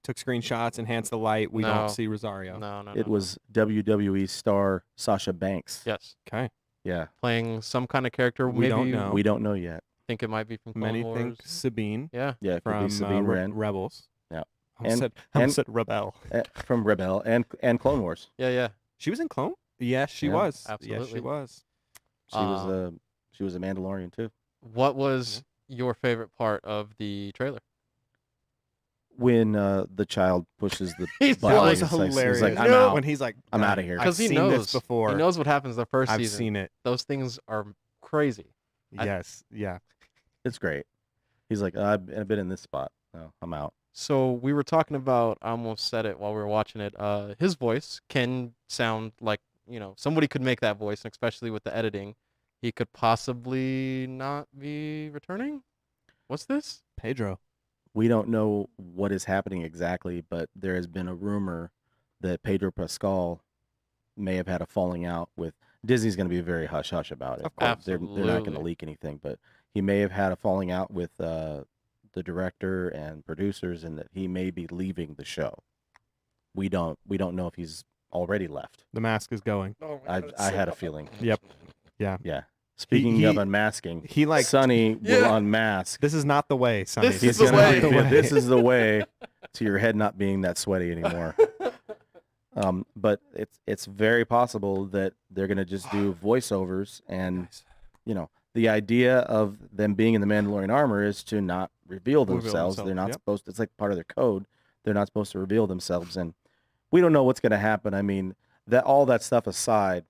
Speaker 2: took screenshots, enhanced the light. We
Speaker 3: No.
Speaker 2: don't see Rosario.
Speaker 3: No.
Speaker 1: It was WWE star Sasha Banks.
Speaker 3: Yes.
Speaker 2: Okay.
Speaker 1: Yeah.
Speaker 3: Playing some kind of character.
Speaker 2: We
Speaker 3: Maybe
Speaker 2: don't know.
Speaker 1: We don't know yet.
Speaker 3: think it might be from Clone
Speaker 2: Many
Speaker 3: Wars.
Speaker 2: think Sabine
Speaker 3: Yeah.
Speaker 1: Yeah, it could
Speaker 2: from
Speaker 1: be Sabine Wren
Speaker 2: Rebels.
Speaker 1: Yeah.
Speaker 2: I
Speaker 1: And-
Speaker 2: almost said Rebel.
Speaker 1: From Rebel and Clone Wars.
Speaker 3: Yeah.
Speaker 2: She was in Clone? Yes, she
Speaker 1: Yeah.
Speaker 2: was. Yes,
Speaker 3: Absolutely.
Speaker 2: she was.
Speaker 1: She was a Mandalorian too.
Speaker 3: What was your favorite part of the trailer?
Speaker 1: When the child pushes the
Speaker 3: He's
Speaker 1: button,
Speaker 3: like-
Speaker 1: it's
Speaker 2: That was hilarious.
Speaker 1: He's like, I'm
Speaker 3: No.
Speaker 1: out.
Speaker 2: When he's like,
Speaker 1: I'm
Speaker 2: "Dad,
Speaker 1: outta here."
Speaker 2: I've
Speaker 3: 'Cause he
Speaker 2: seen
Speaker 3: knows.
Speaker 2: this before.
Speaker 3: He knows what happens the first
Speaker 2: I've
Speaker 3: season.
Speaker 2: seen it.
Speaker 3: Those things are crazy. I-
Speaker 2: Yes. Yeah.
Speaker 1: It's great. He's like, I've been in this spot. No, I'm out.
Speaker 3: So we were talking about, I almost said it while we were watching it. His voice can sound like, somebody could make that voice, and especially with the editing, he could possibly not be returning. What's this?
Speaker 2: Pedro.
Speaker 1: We don't know what is happening exactly, but there has been a rumor that Pedro Pascal may have had a falling out with Disney's going to be very hush hush about it.
Speaker 2: Of course.
Speaker 1: They're not going to
Speaker 3: Absolutely.
Speaker 1: leak anything, but he may have had a falling out with the director and producers, and that he may be leaving the show. We don't know if he's already left.
Speaker 2: The mask is going.
Speaker 3: Oh
Speaker 1: I had a feeling.
Speaker 2: Yep.
Speaker 1: Yeah. Speaking
Speaker 2: he-
Speaker 1: of unmasking,
Speaker 2: He like
Speaker 1: Sonny will
Speaker 3: Yeah.
Speaker 1: unmask.
Speaker 2: this is not the way, Sonny.
Speaker 3: This
Speaker 1: He's
Speaker 3: is the
Speaker 1: gonna
Speaker 3: way.
Speaker 1: be- This is the way to your head not being that sweaty anymore. But it's very possible that they're gonna just do voiceovers, and the idea of them being in the Mandalorian armor is to not reveal themselves. They're not
Speaker 2: yep.
Speaker 1: supposed to. It's like part of their code. They're not supposed to reveal themselves, and we don't know what's gonna happen. I mean, all that stuff aside,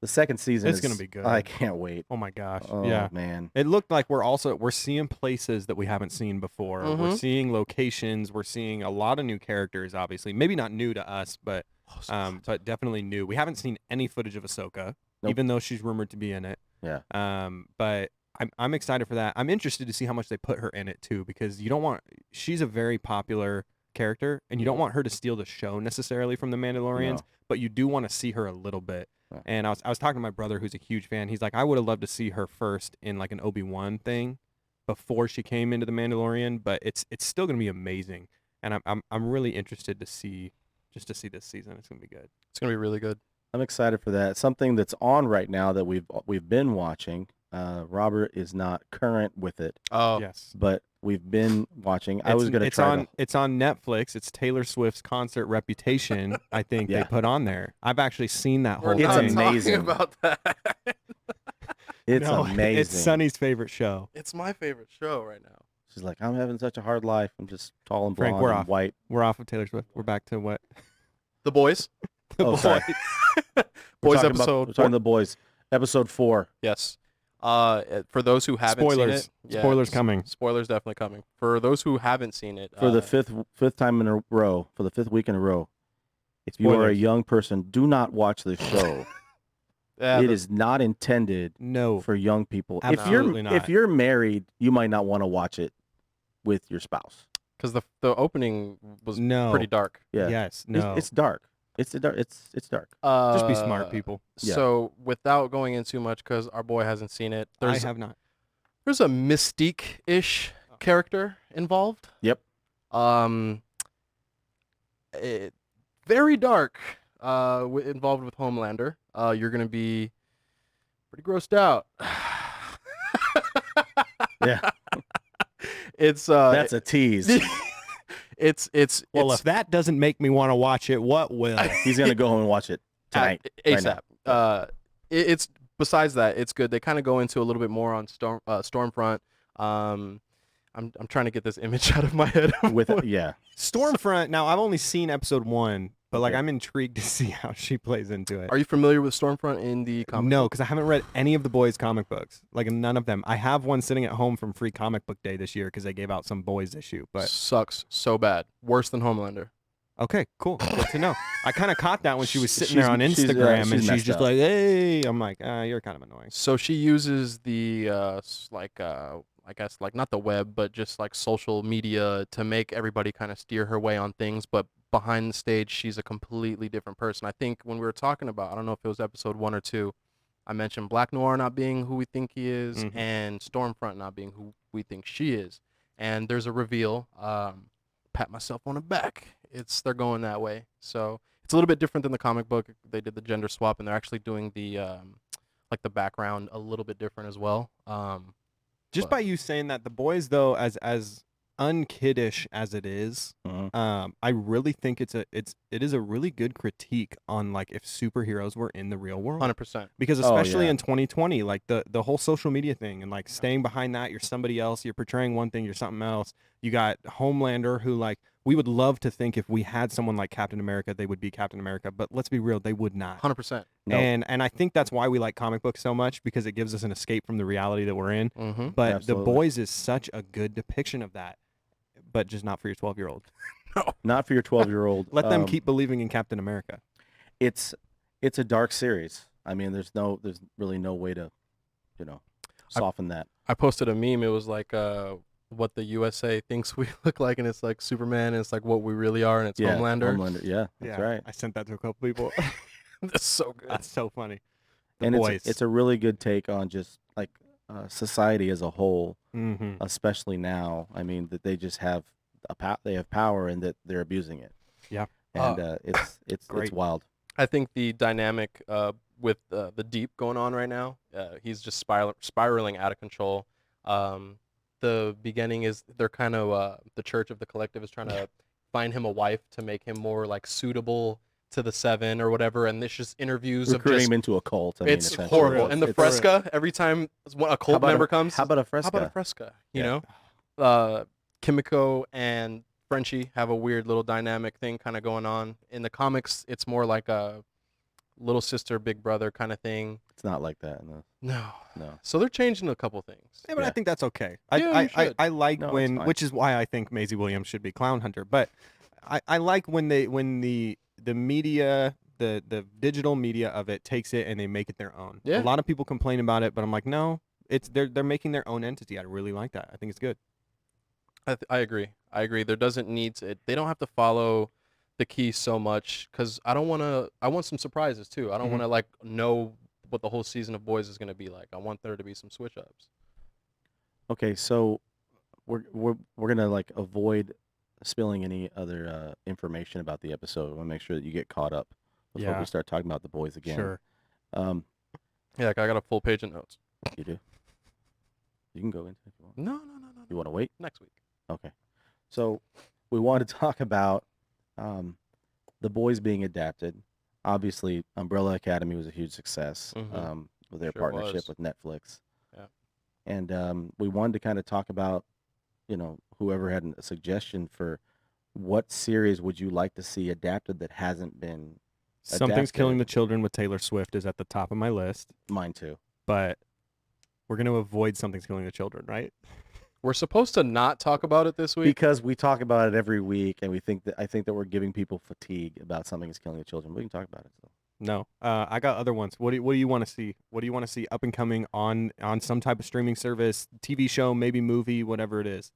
Speaker 1: the second season
Speaker 2: It's
Speaker 1: is
Speaker 2: gonna be good.
Speaker 1: I can't wait.
Speaker 2: Oh my gosh.
Speaker 1: Oh
Speaker 2: Yeah.
Speaker 1: man.
Speaker 2: It looked like we're seeing places that we haven't seen before. We're
Speaker 3: Mhm.
Speaker 2: seeing locations. We're seeing a lot of new characters. Obviously, maybe not new to us, but definitely new. We haven't seen any footage of Ahsoka,
Speaker 1: Nope.
Speaker 2: even though she's rumored to be in it.
Speaker 1: Yeah.
Speaker 2: But I'm excited for that. I'm interested to see how much they put her in it too, because she's a very popular character, and you don't want her to steal the show necessarily from the Mandalorians,
Speaker 1: No.
Speaker 2: but you do want to see her a little bit.
Speaker 1: Right.
Speaker 2: And I was talking to my brother, who's a huge fan. He's like, I would have loved to see her first in like an Obi-Wan thing before she came into the Mandalorian, but it's still gonna be amazing, and I'm really interested to see this season. It's gonna be good.
Speaker 3: It's gonna be really good.
Speaker 1: I'm excited for that. Something that's on right now that we've been watching. Robert is not current with it,
Speaker 3: Oh,
Speaker 2: Yes.
Speaker 1: but we've been watching. I was gonna
Speaker 2: it's
Speaker 1: try.
Speaker 2: on it's on Netflix. It's Taylor Swift's concert Reputation. I think
Speaker 1: Yeah.
Speaker 2: they put on there. I've actually seen that
Speaker 3: we're
Speaker 2: whole
Speaker 1: It's
Speaker 3: not
Speaker 2: thing.
Speaker 1: amazing.
Speaker 3: talking about that.
Speaker 1: It's
Speaker 2: No,
Speaker 1: amazing.
Speaker 2: It's Sonny's favorite show.
Speaker 3: It's my favorite show right now.
Speaker 1: She's like, I'm having such a hard life. I'm just tall and
Speaker 2: Frank,
Speaker 1: blonde
Speaker 2: we're
Speaker 1: and
Speaker 2: off.
Speaker 1: white.
Speaker 2: We're off of Taylor Swift. We're back to what?
Speaker 3: The Boys.
Speaker 1: Oh, sorry. We're
Speaker 3: Boys
Speaker 1: talking about-
Speaker 3: episode.
Speaker 1: we're talking the boys. Episode 4.
Speaker 3: Yes. For those who haven't
Speaker 2: Spoilers.
Speaker 3: seen it,
Speaker 2: Spoilers coming.
Speaker 3: Spoilers definitely coming. For those who haven't seen it,
Speaker 1: For the fifth time in a row, for the 5th week in a row. If you are a
Speaker 2: Spoilers.
Speaker 1: young person, do not watch this show.
Speaker 3: yeah,
Speaker 1: It is not intended
Speaker 2: No.
Speaker 1: for young people.
Speaker 2: Absolutely not.
Speaker 1: If you're married, you might not want to watch it with your spouse.
Speaker 3: because the opening was
Speaker 2: No.
Speaker 3: pretty dark.
Speaker 1: Yeah.
Speaker 2: Yes.
Speaker 1: It's-
Speaker 2: No.
Speaker 1: It's dark. It's dark.
Speaker 2: Just be smart, people.
Speaker 1: Yeah.
Speaker 3: So without going in too much, because our boy hasn't seen it,
Speaker 2: I
Speaker 3: there's
Speaker 2: have not.
Speaker 3: there's a Mystique-ish character involved.
Speaker 1: Yep.
Speaker 3: Very dark. Involved with Homelander. You're gonna be pretty grossed out.
Speaker 1: Yeah.
Speaker 3: It's
Speaker 1: That's a tease.
Speaker 3: it's
Speaker 2: Well,
Speaker 3: it's
Speaker 2: if that doesn't make me want to watch it, what will?
Speaker 1: He's gonna go home and watch it tonight. right
Speaker 3: ASAP.
Speaker 1: now.
Speaker 3: It's besides that, it's good. They kind of go into a little bit more on Stormfront. I'm trying to get this image out of my head.
Speaker 1: With yeah,
Speaker 2: Stormfront. Now I've only seen episode 1, but like
Speaker 1: Okay.
Speaker 2: I'm intrigued to see how she plays into it.
Speaker 3: Are you familiar with Stormfront in the comic
Speaker 2: No,
Speaker 3: book?
Speaker 2: because I haven't read any of the boys' comic books. Like none of them. I have one sitting at home from Free Comic Book Day this year because they gave out some boys issue. But
Speaker 3: Sucks so bad. Worse than Homelander.
Speaker 2: okay, cool, good to know. I kind of caught that when she was sitting
Speaker 1: She's-
Speaker 2: there on
Speaker 1: she's,
Speaker 2: Instagram
Speaker 1: she's
Speaker 2: and she's
Speaker 1: messed
Speaker 2: just
Speaker 1: up.
Speaker 2: like, "Hey," I'm like, "You're kind of annoying."
Speaker 3: So she uses the I guess like not the web, but just like social media to make everybody kind of steer her way on things. But behind the stage, she's a completely different person. I think when we were talking about, I don't know if it was episode 1 or 2, I mentioned Black Noir not being who we think he is,
Speaker 2: Mhm.
Speaker 3: and Stormfront not being who we think she is. And there's a reveal. Pat myself on the back. They're going that way. So it's a little bit different than the comic book. They did the gender swap, and they're actually doing the like the background a little bit different as well.
Speaker 2: Just
Speaker 3: But-
Speaker 2: by you saying that, the boys though, as unkiddish as it is,
Speaker 1: Mhm.
Speaker 2: I really think it is a really good critique on like if superheroes were in the real world.
Speaker 3: 100%.
Speaker 2: Because
Speaker 1: Oh,
Speaker 2: especially
Speaker 1: yeah.
Speaker 2: in 2020, like the whole social media thing and like staying behind that, you're somebody else, you're portraying one thing, you're something else. You got Homelander, who like we would love to think if we had someone like Captain America, they would be Captain America, but let's be real, they would not.
Speaker 3: 100%.
Speaker 1: No.
Speaker 2: And I think that's why we like comic books so much, because it gives us an escape from the reality that we're in.
Speaker 3: Mm-hmm.
Speaker 2: But
Speaker 1: Absolutely.
Speaker 2: The Boys is such a good depiction of that, but just not for your 12-year-old.
Speaker 1: Not for your 12-year-old.
Speaker 2: Let them keep believing in Captain America.
Speaker 1: It's a dark series. I mean, there's really no way to, soften that.
Speaker 3: I posted a meme. It was like what the USA thinks we look like, and it's like Superman, and it's like what we really are, and it's
Speaker 1: Yeah,
Speaker 3: Homelander.
Speaker 1: Yeah, that's right.
Speaker 2: I sent that to a couple people.
Speaker 3: That's so good.
Speaker 2: That's so funny. The
Speaker 1: And
Speaker 2: Boys.
Speaker 1: it's a really good take on just like society as a whole,
Speaker 2: Mm-hmm.
Speaker 1: especially now. I mean, that they just have they have power and that they're abusing it.
Speaker 2: Yeah.
Speaker 1: And it's
Speaker 2: Great.
Speaker 1: wild.
Speaker 3: I think the dynamic with the Deep going on right now, he's just spiraling out of control. The beginning is they're kind of the Church of the Collective is trying to find him a wife to make him more like suitable to the Seven or whatever, and this just interviews of
Speaker 1: Recruiting
Speaker 3: just
Speaker 1: him into a cult. I mean,
Speaker 3: it's
Speaker 1: essentially.
Speaker 3: horrible. And the
Speaker 1: It's-
Speaker 3: Fresca, every time a cult member comes,
Speaker 1: How about a
Speaker 3: how
Speaker 1: Fresca?
Speaker 3: about a Fresca? You
Speaker 1: Yeah.
Speaker 3: know, Kimiko and Frenchie have a weird little dynamic thing kind of going on. In the comics, it's more like a little sister, big brother kind of thing.
Speaker 1: It's not like that. No.
Speaker 3: No. So they're changing a couple things.
Speaker 2: Yeah, but I
Speaker 1: Yeah.
Speaker 2: think that's okay.
Speaker 3: Yeah, you
Speaker 2: I
Speaker 3: should.
Speaker 2: like
Speaker 1: No, it's
Speaker 2: when,
Speaker 1: fine.
Speaker 2: which is why I think Maisie Williams should be Clown Hunter. But I like when the media, the digital media of it takes it and they make it their own.
Speaker 3: Yeah.
Speaker 2: A lot of people complain about it, but I'm like, no, they're making their own entity. I really like that. I think it's good.
Speaker 3: I agree. There doesn't need to. They don't have to follow the key so much because I want some surprises too. I don't
Speaker 2: Mhm.
Speaker 3: want to like know what the whole season of Boys is going to be like. I want there to be some switch ups.
Speaker 1: Okay, so we're gonna like avoid spilling any other information about the episode. I want to make sure that you get caught up before
Speaker 2: Yeah.
Speaker 1: we start talking about the boys again.
Speaker 2: Sure.
Speaker 1: Um,
Speaker 3: Yeah, like I got a full page of notes.
Speaker 1: you do. You can go into it if you want.
Speaker 3: No.
Speaker 1: You want to wait?
Speaker 3: Next week.
Speaker 1: Okay. So we want to talk about the boys being adapted. Obviously, Umbrella Academy was a huge success
Speaker 3: Mhm.
Speaker 1: with their
Speaker 3: Sure
Speaker 1: partnership
Speaker 3: was.
Speaker 1: with Netflix.
Speaker 3: Yeah.
Speaker 1: And we wanted to kind of talk about, whoever had a suggestion for what series would you like to see adapted that hasn't been.
Speaker 2: Something's Killing
Speaker 1: Adapted.
Speaker 2: the Children with Taylor Swift is at the top of my list,
Speaker 1: Mine too.
Speaker 2: but we're going to avoid Something's Killing the Children, right?
Speaker 3: We're supposed to not talk about it this week.
Speaker 1: Because we talk about it every week, and I think that we're giving people fatigue about something is killing the children. We can talk about it still.
Speaker 2: No, I got other ones. What do you want to see? What do you want to see up and coming on some type of streaming service, TV show, maybe movie, whatever it is?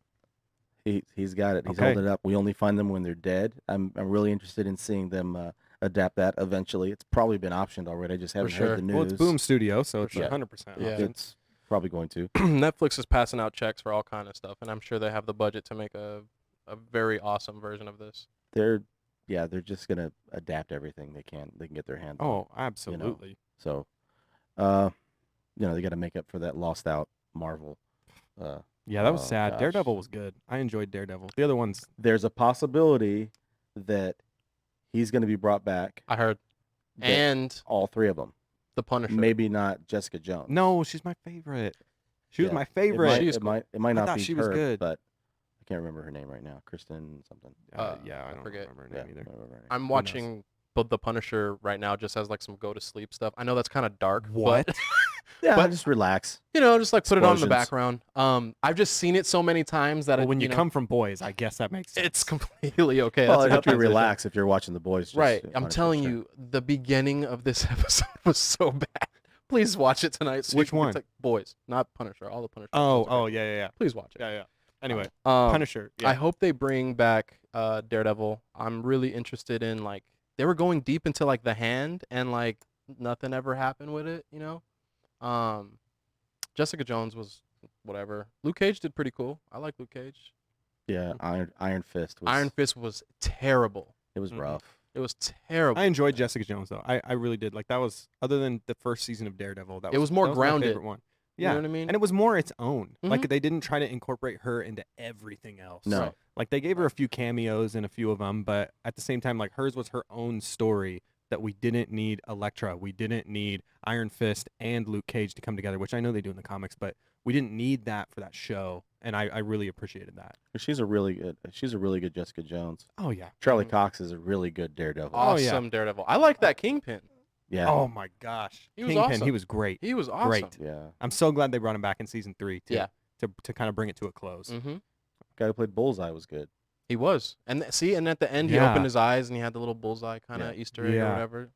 Speaker 1: He's got it. He's
Speaker 2: Okay.
Speaker 1: holding it up. We only find them when they're dead. I'm really interested in seeing them adapt that eventually. It's probably been optioned already. I just haven't
Speaker 3: sure.
Speaker 1: heard the news.
Speaker 2: Well, it's Boom Studio, so it's
Speaker 3: sure.
Speaker 2: 100%
Speaker 3: Yeah.
Speaker 2: option.
Speaker 1: It's probably going to.
Speaker 3: Netflix is passing out checks for all kind of stuff, and I'm sure they have the budget to make a very awesome version of this.
Speaker 1: They're just gonna adapt everything they can. They can get their hands on.
Speaker 2: Oh, absolutely.
Speaker 1: So, they got to make up for that lost out Marvel.
Speaker 2: Yeah, that was
Speaker 1: Oh,
Speaker 2: sad.
Speaker 1: gosh.
Speaker 2: Daredevil was good. I enjoyed Daredevil. The other ones,
Speaker 1: There's a possibility that he's going to be brought back.
Speaker 3: I heard.
Speaker 1: that
Speaker 3: And
Speaker 1: all three of them.
Speaker 3: the Punisher.
Speaker 1: Maybe not Jessica Jones.
Speaker 2: no, she's my favorite. She was
Speaker 1: Yeah.
Speaker 2: my
Speaker 1: It
Speaker 2: favorite.
Speaker 1: might,
Speaker 3: She's
Speaker 1: it
Speaker 3: cool.
Speaker 1: might, it might
Speaker 2: I
Speaker 1: not
Speaker 2: thought
Speaker 1: be
Speaker 2: she was
Speaker 1: her,
Speaker 2: good.
Speaker 1: but I can't remember her name right now. Kristen something.
Speaker 2: Yeah, I
Speaker 3: I
Speaker 2: don't
Speaker 3: forget.
Speaker 2: remember her
Speaker 1: Yeah,
Speaker 2: name either.
Speaker 1: I don't remember her name.
Speaker 3: I'm
Speaker 2: knows?
Speaker 3: watching The Punisher right now, just as like some go to sleep stuff. I know that's kind of dark.
Speaker 2: What?
Speaker 3: But,
Speaker 1: Yeah,
Speaker 3: but-
Speaker 1: just relax.
Speaker 3: just like put it on in the
Speaker 1: Explosions.
Speaker 3: background. I've just seen it so many times that
Speaker 2: Well, when you
Speaker 3: know,
Speaker 2: come from boys, I guess that makes sense.
Speaker 3: it's completely okay.
Speaker 1: Well,
Speaker 3: That's a
Speaker 1: it
Speaker 3: good
Speaker 1: helps you
Speaker 3: transition.
Speaker 1: relax if you're watching The Boys. Just
Speaker 3: Right. I'm
Speaker 1: honestly,
Speaker 3: telling
Speaker 1: sure.
Speaker 3: you, the beginning of this episode was so bad. Please watch it tonight. So
Speaker 2: Which
Speaker 3: you can
Speaker 2: one?
Speaker 3: take Boys, not Punisher. All the Punisher.
Speaker 2: Oh,
Speaker 3: episodes are great.
Speaker 2: yeah.
Speaker 3: Please watch it.
Speaker 2: Yeah. Anyway,
Speaker 3: Um,
Speaker 2: Punisher. Yeah.
Speaker 3: I hope they bring back Daredevil. I'm really interested in like they were going deep into like the hand and like nothing ever happened with it, Jessica Jones was whatever. Luke Cage did pretty cool. I like Luke Cage.
Speaker 1: Yeah, Iron Fist. Was,
Speaker 3: Iron Fist was terrible.
Speaker 1: It was
Speaker 2: Mhm.
Speaker 1: rough.
Speaker 3: It was terrible.
Speaker 2: I enjoyed Jessica Jones though. I really did. Like that was other than the first season of Daredevil. That
Speaker 3: It was more
Speaker 2: that
Speaker 3: grounded.
Speaker 2: My favorite one.
Speaker 3: You
Speaker 2: Yeah,
Speaker 3: know what I mean?
Speaker 2: and it was more its own.
Speaker 3: Mhm.
Speaker 2: Like they didn't try to incorporate her into everything else.
Speaker 1: No.
Speaker 3: Right.
Speaker 2: Like they gave her a few cameos in a few of them, but at the same time, like hers was her own story that we didn't need Elektra, we didn't need Iron Fist and Luke Cage to come together, which I know they do in the comics, but we didn't need that for that show, and I really appreciated that.
Speaker 1: She's a really good Jessica Jones.
Speaker 2: Oh yeah.
Speaker 1: Charlie
Speaker 3: Mhm.
Speaker 1: Cox is a really good Daredevil.
Speaker 2: Oh, yeah.
Speaker 3: Awesome Daredevil. I like that Kingpin.
Speaker 1: Yeah.
Speaker 2: Oh my gosh.
Speaker 3: He was
Speaker 2: Kingpin,
Speaker 3: awesome.
Speaker 2: he was great.
Speaker 3: He was awesome.
Speaker 2: Great.
Speaker 1: Yeah.
Speaker 2: I'm so glad they brought him back in season 3 too.
Speaker 3: Yeah.
Speaker 2: To kind of bring it to a close.
Speaker 3: Mm-hmm.
Speaker 1: Guy who played Bullseye was good.
Speaker 3: He was. And and at the end he
Speaker 2: Yeah.
Speaker 3: opened his eyes and he had the little bullseye kind of
Speaker 1: Yeah.
Speaker 3: Easter egg or
Speaker 2: Yeah.
Speaker 3: whatever.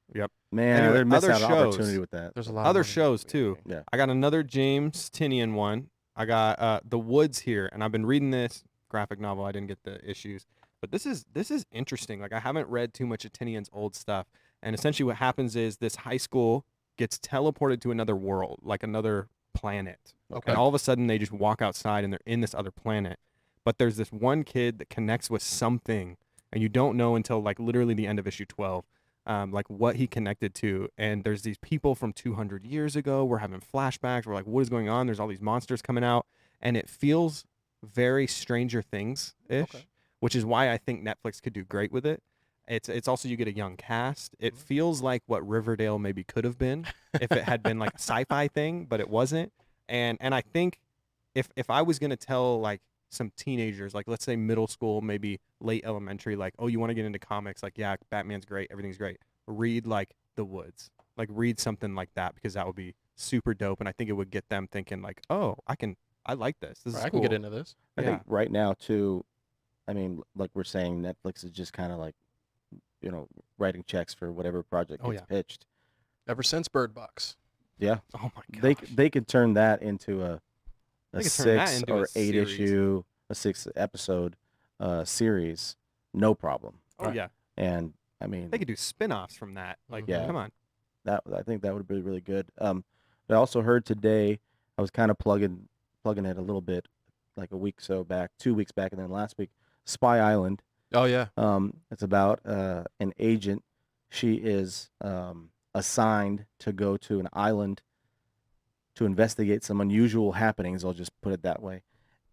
Speaker 1: Man,
Speaker 2: Anyway,
Speaker 1: they missed
Speaker 2: other
Speaker 1: out an
Speaker 2: shows.
Speaker 1: opportunity with that.
Speaker 3: There's a lot
Speaker 2: Other
Speaker 3: of money.
Speaker 2: shows too.
Speaker 1: Yeah.
Speaker 2: I got another James Tinian one. I got The Woods here, and I've been reading this graphic novel. I didn't get the issues, but this is interesting. Like I haven't read too much of Tinian's old stuff, and essentially what happens is this high school gets teleported to another world, like another planet,
Speaker 3: Okay.
Speaker 2: and all of a sudden they just walk outside and they're in this other planet. But there's this one kid that connects with something, and you don't know until like literally the end of issue 12. Like what he connected to, and there's these people from 200 years ago. We're having flashbacks. We're like, what is going on? There's all these monsters coming out, and it feels very Stranger Things ish,
Speaker 3: Okay.
Speaker 2: which is why I think Netflix could do great with it. It's also you get a young cast. It feels like what Riverdale maybe could have been if it had been like a sci-fi thing, but it wasn't. And I think if I was gonna tell like some teenagers, like let's say middle school, maybe late elementary, like, oh, you want to get into comics, like, yeah, Batman's great, everything's great, read like The Woods, like read something like that, because that would be super dope, and I think it would get them thinking like, oh, I like this is
Speaker 3: I
Speaker 2: cool.
Speaker 3: can get into this.
Speaker 1: I
Speaker 2: Yeah.
Speaker 1: think right now too, I mean, like we're saying, Netflix is just kind of like, writing checks for whatever project
Speaker 2: Oh,
Speaker 1: gets
Speaker 2: yeah.
Speaker 1: pitched.
Speaker 3: Ever since Bird Box.
Speaker 1: Yeah,
Speaker 2: Oh my gosh.
Speaker 1: they could turn that into a
Speaker 2: They could turn that
Speaker 1: 6
Speaker 2: into a
Speaker 1: or 8
Speaker 2: series.
Speaker 1: issue, a 6 episode series, no problem.
Speaker 2: Oh yeah,
Speaker 1: And I mean,
Speaker 2: they could do spin-offs from that, like,
Speaker 1: Yeah.
Speaker 2: come on.
Speaker 1: I think that would be really good. But I also heard today, I was kind of plugging it a little bit, like a week so back, 2 weeks back, and then last week, Spy Island.
Speaker 3: Oh yeah.
Speaker 1: It's about an agent. She is assigned to go to an island to investigate some unusual happenings. I'll just put it that way.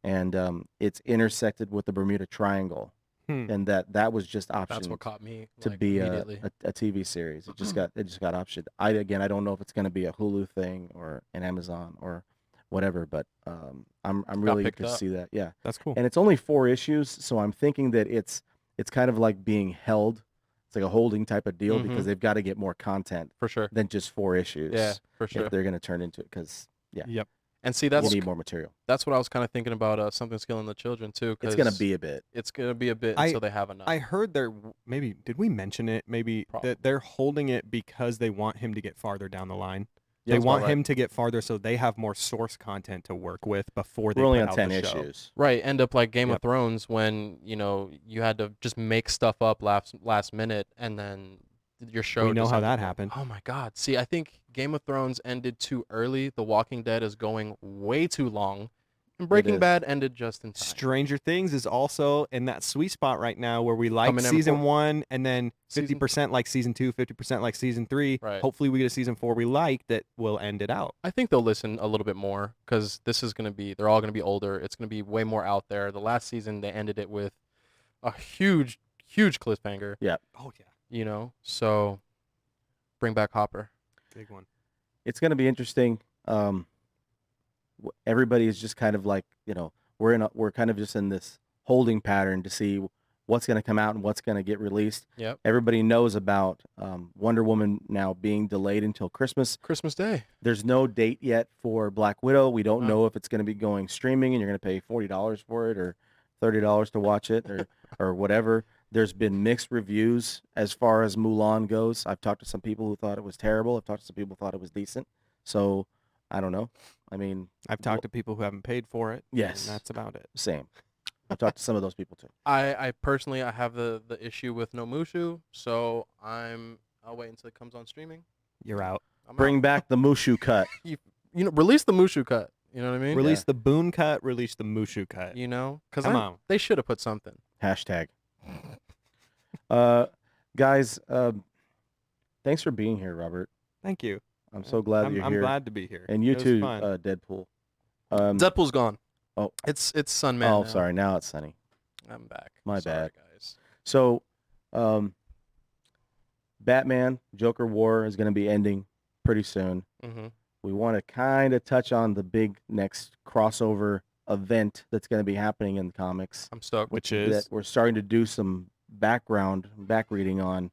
Speaker 1: And it's intersected with the Bermuda Triangle, and that was just optioned
Speaker 3: That's what caught me
Speaker 1: to
Speaker 3: like,
Speaker 1: be
Speaker 3: immediately.
Speaker 1: a TV series. It just got optioned. I don't know if it's going to be a Hulu thing or an Amazon or whatever, but I'm really
Speaker 3: picked
Speaker 1: good to
Speaker 3: up.
Speaker 1: see that. Yeah.
Speaker 2: That's cool.
Speaker 1: And it's only 4 issues, so I'm thinking that it's kind of like being held. It's like a holding type of deal because
Speaker 3: Mhm.
Speaker 1: they've got to get more content
Speaker 3: For sure.
Speaker 1: than just 4 issues.
Speaker 3: Yeah, for sure.
Speaker 1: If they're going to turn into it, because
Speaker 2: Yep.
Speaker 3: And see,
Speaker 1: you
Speaker 3: that's
Speaker 1: need more material.
Speaker 3: what I was kind of thinking about Something's Killing the Children too.
Speaker 1: It's going to
Speaker 3: 'cause
Speaker 1: be a bit.
Speaker 3: It's gonna be a bit
Speaker 2: I-
Speaker 3: until they have enough.
Speaker 2: I heard maybe did we mention it? Maybe
Speaker 3: Probably.
Speaker 2: that they're holding it because they want him to get farther down the line.
Speaker 1: Yeah,
Speaker 2: They
Speaker 1: that's
Speaker 2: want
Speaker 1: about right.
Speaker 2: him to get farther so they have more source content to work with before they
Speaker 1: We're only
Speaker 2: put
Speaker 1: on
Speaker 2: out
Speaker 1: 10
Speaker 2: the show.
Speaker 1: issues.
Speaker 3: Right, end up like Game
Speaker 2: Yep.
Speaker 3: of Thrones when you had to just make stuff up last minute and then your show.
Speaker 2: We know
Speaker 3: just
Speaker 2: how
Speaker 3: ended
Speaker 2: that
Speaker 3: up-
Speaker 2: happened.
Speaker 3: Oh my God! See, I think Game of Thrones ended too early. The Walking Dead is going way too long, and Breaking
Speaker 1: is.
Speaker 3: Bad ended just in time.
Speaker 2: Stranger Things is also in that sweet spot right now where we like
Speaker 3: Coming in
Speaker 2: season
Speaker 3: for-
Speaker 2: 1 and then
Speaker 3: Season-
Speaker 2: 50% like season 2, 50% like season 3.
Speaker 3: Right.
Speaker 2: Hopefully we get a season 4 we like that will end it out.
Speaker 3: I think they'll listen a little bit more because this is gonna be. They're all gonna be older. It's gonna be way more out there. The last season they ended it with a huge cliffhanger.
Speaker 2: Oh yeah,
Speaker 3: So bring back Hopper.
Speaker 2: big one.
Speaker 1: It's going to be interesting. everybody is just kind of like, we're kind of just in this holding pattern to see what's going to come out and what's going to get released.
Speaker 3: Yep.
Speaker 1: Everybody knows about Wonder Woman now being delayed until Christmas.
Speaker 3: Christmas Day.
Speaker 1: There's no date yet for Black Widow. We don't
Speaker 3: No.
Speaker 1: know if it's going to be going streaming and you're going to pay $40 for it or $30 to watch it or whatever. There's been mixed reviews as far as Mulan goes. I've talked to some people who thought it was terrible. I've talked to some people who thought it was decent. So I don't know. I mean,
Speaker 2: I've talked to people who haven't paid for it.
Speaker 1: Yes.
Speaker 2: And that's about it.
Speaker 1: same. I've talked to some of those people too.
Speaker 3: I personally I have the issue with no Mushu, so I'll wait until it comes on streaming.
Speaker 2: You're out.
Speaker 3: I'm
Speaker 1: Bring
Speaker 3: out.
Speaker 1: back the Mushu cut.
Speaker 3: Release the Mushu cut. You know what I mean?
Speaker 2: Release the Boone cut. Release the Mushu cut.
Speaker 3: Because
Speaker 2: Come on.
Speaker 3: they should have put something.
Speaker 1: Hashtag. Guys, thanks for being here, Robert.
Speaker 2: Thank you.
Speaker 1: I'm so glad that you're
Speaker 2: I'm
Speaker 1: here.
Speaker 2: glad to be here.
Speaker 1: And you
Speaker 2: It was
Speaker 1: too,
Speaker 2: fun.
Speaker 1: Deadpool.
Speaker 3: Deadpool's gone.
Speaker 1: Oh.
Speaker 3: It's Sunman.
Speaker 1: Oh,
Speaker 3: now.
Speaker 1: sorry. Now it's sunny.
Speaker 3: I'm back.
Speaker 1: My
Speaker 3: Sorry,
Speaker 1: bad.
Speaker 3: guys.
Speaker 1: So, Batman Joker War is going to be ending pretty soon.
Speaker 3: Mm-hmm.
Speaker 1: We want to kind of touch on the big next crossover event that's going to be happening in the comics
Speaker 3: I'm stoked.
Speaker 2: Which is
Speaker 1: that we're starting to do some back reading on.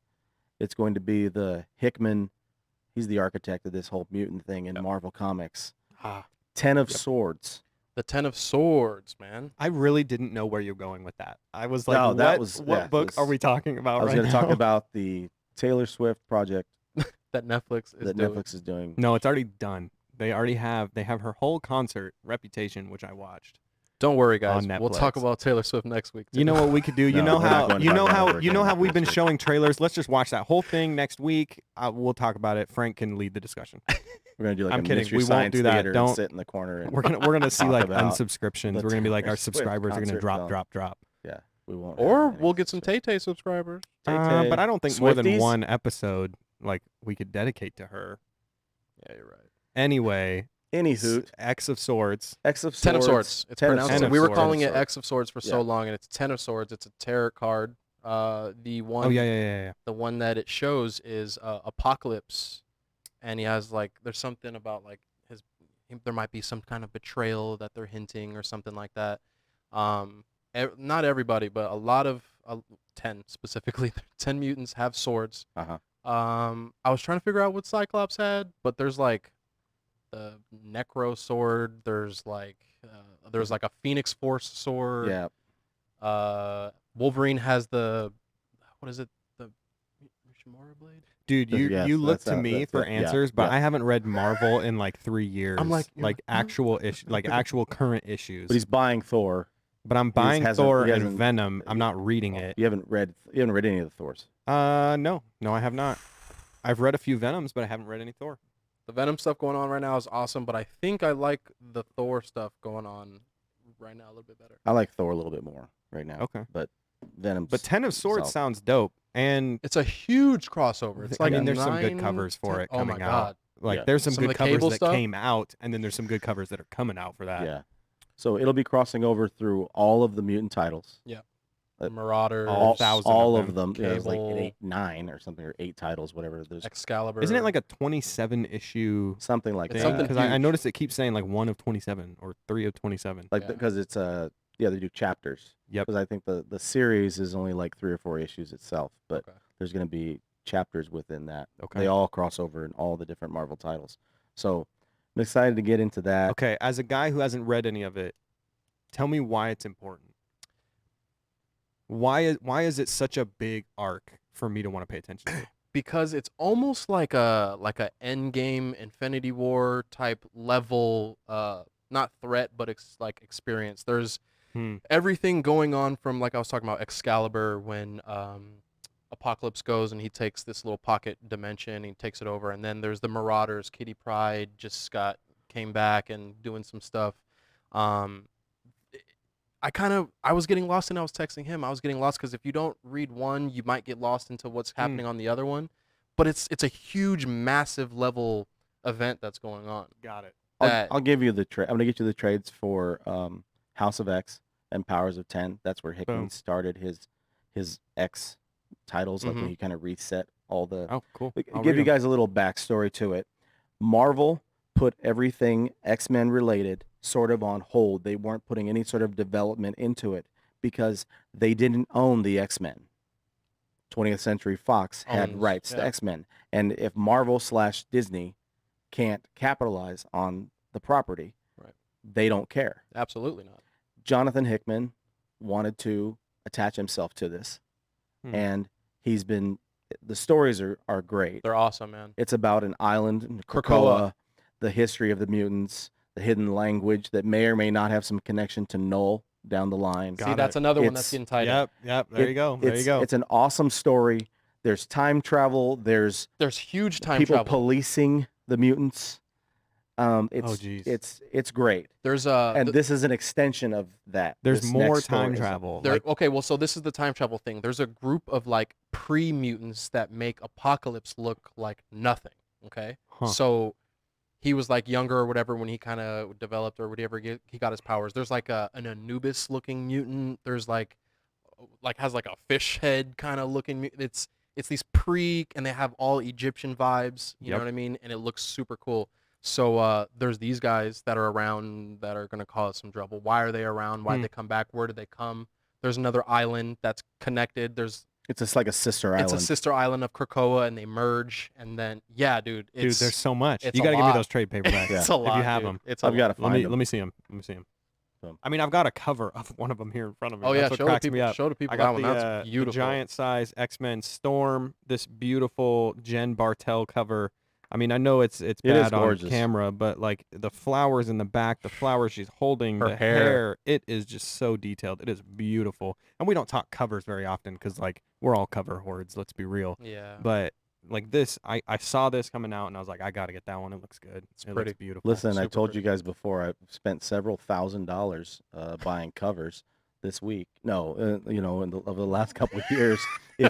Speaker 1: It's going to be the Hickman. He's the architect of this whole mutant thing in Marvel Comics.
Speaker 3: Ah,
Speaker 1: 10 of Swords.
Speaker 3: the Ten of Swords, man.
Speaker 2: I really didn't know where you're going with that. I was like,
Speaker 1: No, that
Speaker 2: what
Speaker 1: was-
Speaker 2: book are we talking about
Speaker 1: I was
Speaker 2: right
Speaker 1: going to
Speaker 2: now?
Speaker 1: talk about the Taylor Swift project
Speaker 3: That Netflix is
Speaker 1: that
Speaker 3: doing.
Speaker 1: Netflix is doing.
Speaker 2: No, it's already done. They have her whole concert, Reputation, which I watched.
Speaker 3: Don't worry, guys.
Speaker 2: On
Speaker 3: We'll talk
Speaker 2: Netflix.
Speaker 3: about Taylor Swift next week.
Speaker 2: You know what we could do?
Speaker 1: No, we're not going to talk about her
Speaker 2: You know
Speaker 1: again
Speaker 2: how we've been
Speaker 1: next week.
Speaker 2: showing trailers. Let's just watch that whole thing next week. We'll talk about it. Frank can lead the discussion.
Speaker 1: We're going to do like
Speaker 2: I'm
Speaker 1: a
Speaker 2: kidding.
Speaker 1: Mystery
Speaker 2: We won't
Speaker 1: Science
Speaker 2: do that.
Speaker 1: Theater and
Speaker 2: Don't-
Speaker 1: sit in the corner. And,
Speaker 2: We're gonna see
Speaker 1: talk
Speaker 2: like
Speaker 1: about
Speaker 2: unsubscriptions.
Speaker 1: the
Speaker 2: We're gonna be like
Speaker 1: Taylor
Speaker 2: our
Speaker 1: Swift
Speaker 2: subscribers are gonna
Speaker 1: concert
Speaker 2: drop.
Speaker 1: yeah, we won't.
Speaker 3: Or
Speaker 1: have any
Speaker 3: we'll get some
Speaker 1: subscriptions.
Speaker 3: Tay-Tay subscribers.
Speaker 1: Tay-Tay.
Speaker 2: But I don't think more than
Speaker 1: Swifties?
Speaker 2: one episode like we could dedicate to her.
Speaker 3: Yeah, you're right.
Speaker 2: Anyway,
Speaker 1: Anywho,
Speaker 2: X of Swords.
Speaker 1: X of Swords.
Speaker 3: Ten of Swords. It's
Speaker 1: 10 of
Speaker 3: pronounced.
Speaker 2: Ten of
Speaker 3: We were
Speaker 2: Swords.
Speaker 3: calling it X of Swords for so
Speaker 1: Yeah.
Speaker 3: long, and it's Ten of Swords. It's a tarot card. The one.
Speaker 2: Oh yeah.
Speaker 3: The one that it shows is Apocalypse, and he has like there's something about like there might be some kind of betrayal that they're hinting or something like that. Not everybody, but a lot of 10 specifically. 10 mutants have swords.
Speaker 1: Uh-huh.
Speaker 3: I was trying to figure out what Cyclops had, but there's like the Necro sword. There's like a Phoenix Force sword.
Speaker 1: Yeah.
Speaker 3: Wolverine has the what is it? The Mishimura blade.
Speaker 2: Dude,
Speaker 1: Yes,
Speaker 2: you look
Speaker 1: that's
Speaker 2: to
Speaker 1: a-
Speaker 2: me
Speaker 1: that's
Speaker 2: for
Speaker 1: a- yeah,
Speaker 2: answers, but
Speaker 1: yeah.
Speaker 2: I haven't read Marvel in like 3 years.
Speaker 3: I'm like, you're like,
Speaker 2: actual actual current issues.
Speaker 1: But he's buying Thor.
Speaker 2: But I'm buying
Speaker 1: hasn't-
Speaker 2: Thor
Speaker 1: he
Speaker 2: and
Speaker 1: hasn't-
Speaker 2: Venom. I'm not reading it.
Speaker 1: You haven't read any of the Thors.
Speaker 2: No, I have not. I've read a few Venoms, but I haven't read any Thor.
Speaker 3: The Venom stuff going on right now is awesome, but I think I like the Thor stuff going on right now a little bit better.
Speaker 1: I like Thor a little bit more right now.
Speaker 2: Okay.
Speaker 1: But Venom.
Speaker 2: But Ten of Swords sounds dope, and
Speaker 3: It's a huge crossover. It's
Speaker 2: I
Speaker 3: like
Speaker 2: mean, there's some good
Speaker 3: 9,
Speaker 2: covers for
Speaker 3: 10
Speaker 2: it coming
Speaker 3: oh my
Speaker 2: out.
Speaker 3: God.
Speaker 2: like
Speaker 1: Yeah.
Speaker 2: there's some
Speaker 3: Some of
Speaker 2: good
Speaker 3: the
Speaker 2: covers
Speaker 3: Cable
Speaker 2: that
Speaker 3: stuff?
Speaker 2: came out, and then there's some good covers that are coming out for that.
Speaker 1: Yeah. So it'll be crossing over through all of the mutant titles.
Speaker 3: Marauders,
Speaker 2: All thousand
Speaker 1: all
Speaker 2: of
Speaker 1: of them. Yeah, it was like
Speaker 3: Cable.
Speaker 1: 8, 9 or something, or 8 titles, whatever. There's
Speaker 3: Excalibur.
Speaker 2: Isn't it like a 27 issue
Speaker 1: something like
Speaker 3: It's
Speaker 1: that.
Speaker 3: something
Speaker 2: Because I
Speaker 3: huge.
Speaker 2: noticed it keeps saying like 1 of 27 or 3 of 27.
Speaker 1: Like
Speaker 3: Yeah.
Speaker 1: because it's they do chapters.
Speaker 2: Yep.
Speaker 1: Because I think the series is only like 3 or 4 issues itself, but
Speaker 3: Okay.
Speaker 1: there's going to be chapters within that.
Speaker 2: Okay.
Speaker 1: They all cross over in all the different Marvel titles. So I'm excited to get into that.
Speaker 2: Okay, as a guy who hasn't read any of it, tell me why it's important. Why is it such a big arc for me to want to pay attention to?
Speaker 3: because it's almost like a Endgame, Infinity War type level, not threat, but like experience. There's everything going on from like I was talking about Excalibur when Apocalypse goes and he takes this little pocket dimension and he takes it over, and then there's the Marauders. Kitty Pryde just came back and doing some stuff. I was getting lost, and I was texting him. I was getting lost because if you don't read one, you might get lost into what's happening on the other one. But it's a huge, massive level event that's going on.
Speaker 2: Got it.
Speaker 1: I'll give you the trade. I'm going to get you the trades for House of X and Powers of 10. That's where Hickman
Speaker 2: Boom.
Speaker 1: started his X titles, like when he kind of reset all the.
Speaker 2: Oh, cool.
Speaker 1: I'll
Speaker 2: I'll
Speaker 1: give
Speaker 2: read
Speaker 1: you
Speaker 2: 'em.
Speaker 1: guys a little backstory to it. Marvel put everything X-Men related sort of on hold. They weren't putting any sort of development into it because they didn't own the X-Men. 20th Century Fox had
Speaker 3: Owns,
Speaker 1: rights to
Speaker 3: yeah.
Speaker 1: X-Men. And if Marvel/Disney can't capitalize on the property,
Speaker 3: Right.
Speaker 1: they don't care.
Speaker 3: Absolutely not.
Speaker 1: Jonathan Hickman wanted to attach himself to this, and he's been. The stories are great.
Speaker 3: They're awesome, man.
Speaker 1: It's about an island in
Speaker 3: Krakoa.
Speaker 1: Krakoa, the history of the mutants, the hidden language that may or may not have some connection to Null down the line.
Speaker 3: See, that's another one that's
Speaker 1: It's-
Speaker 3: getting tied in.
Speaker 2: Yep. There you go. There you go.
Speaker 1: It's an awesome story. There's time travel. There's
Speaker 3: There's huge time
Speaker 1: people
Speaker 3: travel.
Speaker 1: policing the mutants. It's
Speaker 2: geez.
Speaker 1: it's great.
Speaker 3: There's
Speaker 1: And this is an extension of that.
Speaker 2: There's
Speaker 1: This
Speaker 2: more
Speaker 1: next story
Speaker 2: time
Speaker 1: is-
Speaker 2: travel.
Speaker 3: there.
Speaker 2: Like,
Speaker 3: Okay, well, so this is the time travel thing. There's a group of like pre-mutants that make Apocalypse look like nothing. Okay,
Speaker 2: Huh.
Speaker 3: so he was like younger or whatever when he kind of developed or whatever he got his powers. There's like an Anubis-looking mutant. There's like has like a fish head kind of looking. It's these and they have all Egyptian vibes. You know
Speaker 2: Yep.
Speaker 3: what I mean? And it looks super cool. So there's these guys that are around that are gonna cause some trouble. Why are they around? Why did they come back? Where did they come? There's another island that's connected. It's
Speaker 1: just like a sister island.
Speaker 3: a sister island of Krakoa, and they merge. And then
Speaker 2: dude, there's so much.
Speaker 3: it's
Speaker 2: You
Speaker 3: a
Speaker 2: got to give me
Speaker 3: lot.
Speaker 2: those trade paperbacks
Speaker 3: it's a lot.
Speaker 2: if you have
Speaker 3: dude.
Speaker 2: them.
Speaker 3: It's a
Speaker 1: I've got
Speaker 3: lot.
Speaker 1: to
Speaker 2: Let
Speaker 1: find
Speaker 2: me
Speaker 1: them.
Speaker 2: let me see them. Let me see them.
Speaker 1: So-
Speaker 2: I mean, I've got a cover of one of them here in front of me.
Speaker 3: Oh yeah,
Speaker 2: That's what
Speaker 3: show the
Speaker 2: cracks me
Speaker 3: people.
Speaker 2: up.
Speaker 3: Show the people
Speaker 2: I
Speaker 3: that
Speaker 2: got
Speaker 3: one.
Speaker 2: the,
Speaker 3: That's
Speaker 2: the
Speaker 3: beautiful.
Speaker 2: giant size X-Men Storm. This beautiful Jen Bartel cover. I mean, I know it's
Speaker 1: is
Speaker 2: bad on
Speaker 1: gorgeous.
Speaker 2: camera, but like the flowers in the back, the flowers she's holding,
Speaker 3: Her
Speaker 2: the
Speaker 3: hair.
Speaker 2: it is just so detailed. It is beautiful. And we don't talk covers very often because like we're all cover hordes. Let's be real.
Speaker 3: Yeah.
Speaker 2: But like this, I saw this coming out and I was like, I got to get that one. It looks good. It
Speaker 3: pretty.
Speaker 2: looks beautiful.
Speaker 1: Listen, I
Speaker 3: Super
Speaker 1: told
Speaker 3: pretty.
Speaker 1: you guys before. I've spent several $1,000s buying covers this week. No, over the last couple of years. I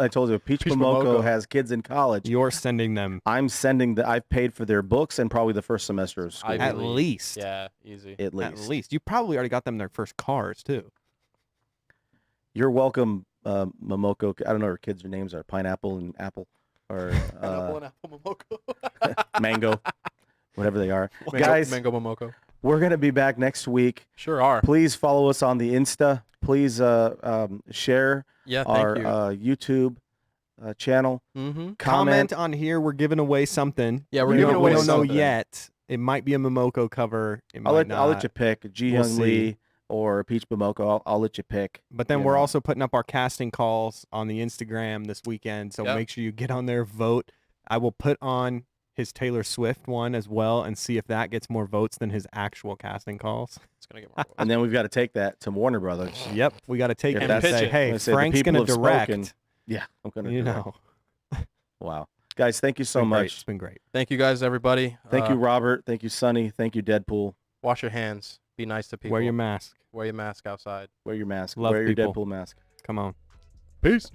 Speaker 1: told you, if Peach
Speaker 3: Peach
Speaker 1: Momoko
Speaker 3: Momoko.
Speaker 1: has kids in college,
Speaker 2: You're sending them
Speaker 1: I'm sending I've paid for their books and probably the first semester of school.
Speaker 3: I
Speaker 2: at
Speaker 3: believe.
Speaker 2: least.
Speaker 3: Yeah, easy.
Speaker 1: At least.
Speaker 2: At least. You probably already got them their first cars too.
Speaker 1: You're welcome, Momoko. I don't know what her kids' names are. Pineapple and Apple, or
Speaker 3: Pineapple and apple Momoko.
Speaker 1: Mango, whatever they are.
Speaker 3: Mango,
Speaker 1: Guys,
Speaker 3: Mango Momoko.
Speaker 1: we're gonna be back next week.
Speaker 3: Sure are.
Speaker 1: Please follow us on the Insta. Please share
Speaker 3: Yeah,
Speaker 1: our
Speaker 3: thank you.
Speaker 1: YouTube channel.
Speaker 3: Mm-hmm.
Speaker 2: Comment on here. We're giving away something.
Speaker 3: Yeah, we're
Speaker 2: we
Speaker 3: giving
Speaker 2: don't,
Speaker 3: away
Speaker 2: we don't know
Speaker 3: something.
Speaker 2: yet. It might be a Momoko cover. It might
Speaker 1: I'll let
Speaker 2: not.
Speaker 1: you pick Ji
Speaker 2: We'll
Speaker 1: Young Lee or Peach Momoko. I'll let you pick.
Speaker 2: But then
Speaker 1: you
Speaker 2: we're
Speaker 1: know.
Speaker 2: also putting up our casting calls on the Instagram this weekend. So
Speaker 3: Yep.
Speaker 2: make sure you get on there, vote. I will put on his Taylor Swift one as well and see if that gets more votes than his actual casting calls.
Speaker 3: It's gonna get more.
Speaker 1: And then we've got to take that to Warner Brothers.
Speaker 2: Yep. We got to take
Speaker 1: If
Speaker 2: it and
Speaker 3: that's-
Speaker 2: say,
Speaker 3: pitch it.
Speaker 2: hey,
Speaker 1: I'm gonna say the
Speaker 2: Frank's
Speaker 1: people
Speaker 2: going to
Speaker 1: have
Speaker 2: direct.
Speaker 1: spoken. Yeah, I'm gonna.
Speaker 2: You
Speaker 1: direct.
Speaker 2: know.
Speaker 1: Wow, guys, thank you so
Speaker 2: Been great.
Speaker 1: much.
Speaker 2: It's been great.
Speaker 3: Thank you guys, everybody.
Speaker 1: Thank you, Robert. Thank you, Sonny. Thank you, Deadpool.
Speaker 3: Wash your hands. Be nice to people.
Speaker 2: Wear your mask.
Speaker 3: Wear your mask outside.
Speaker 1: Wear your mask.
Speaker 2: Love
Speaker 1: Wear your
Speaker 2: people.
Speaker 1: Deadpool mask.
Speaker 2: Come on.
Speaker 3: Peace.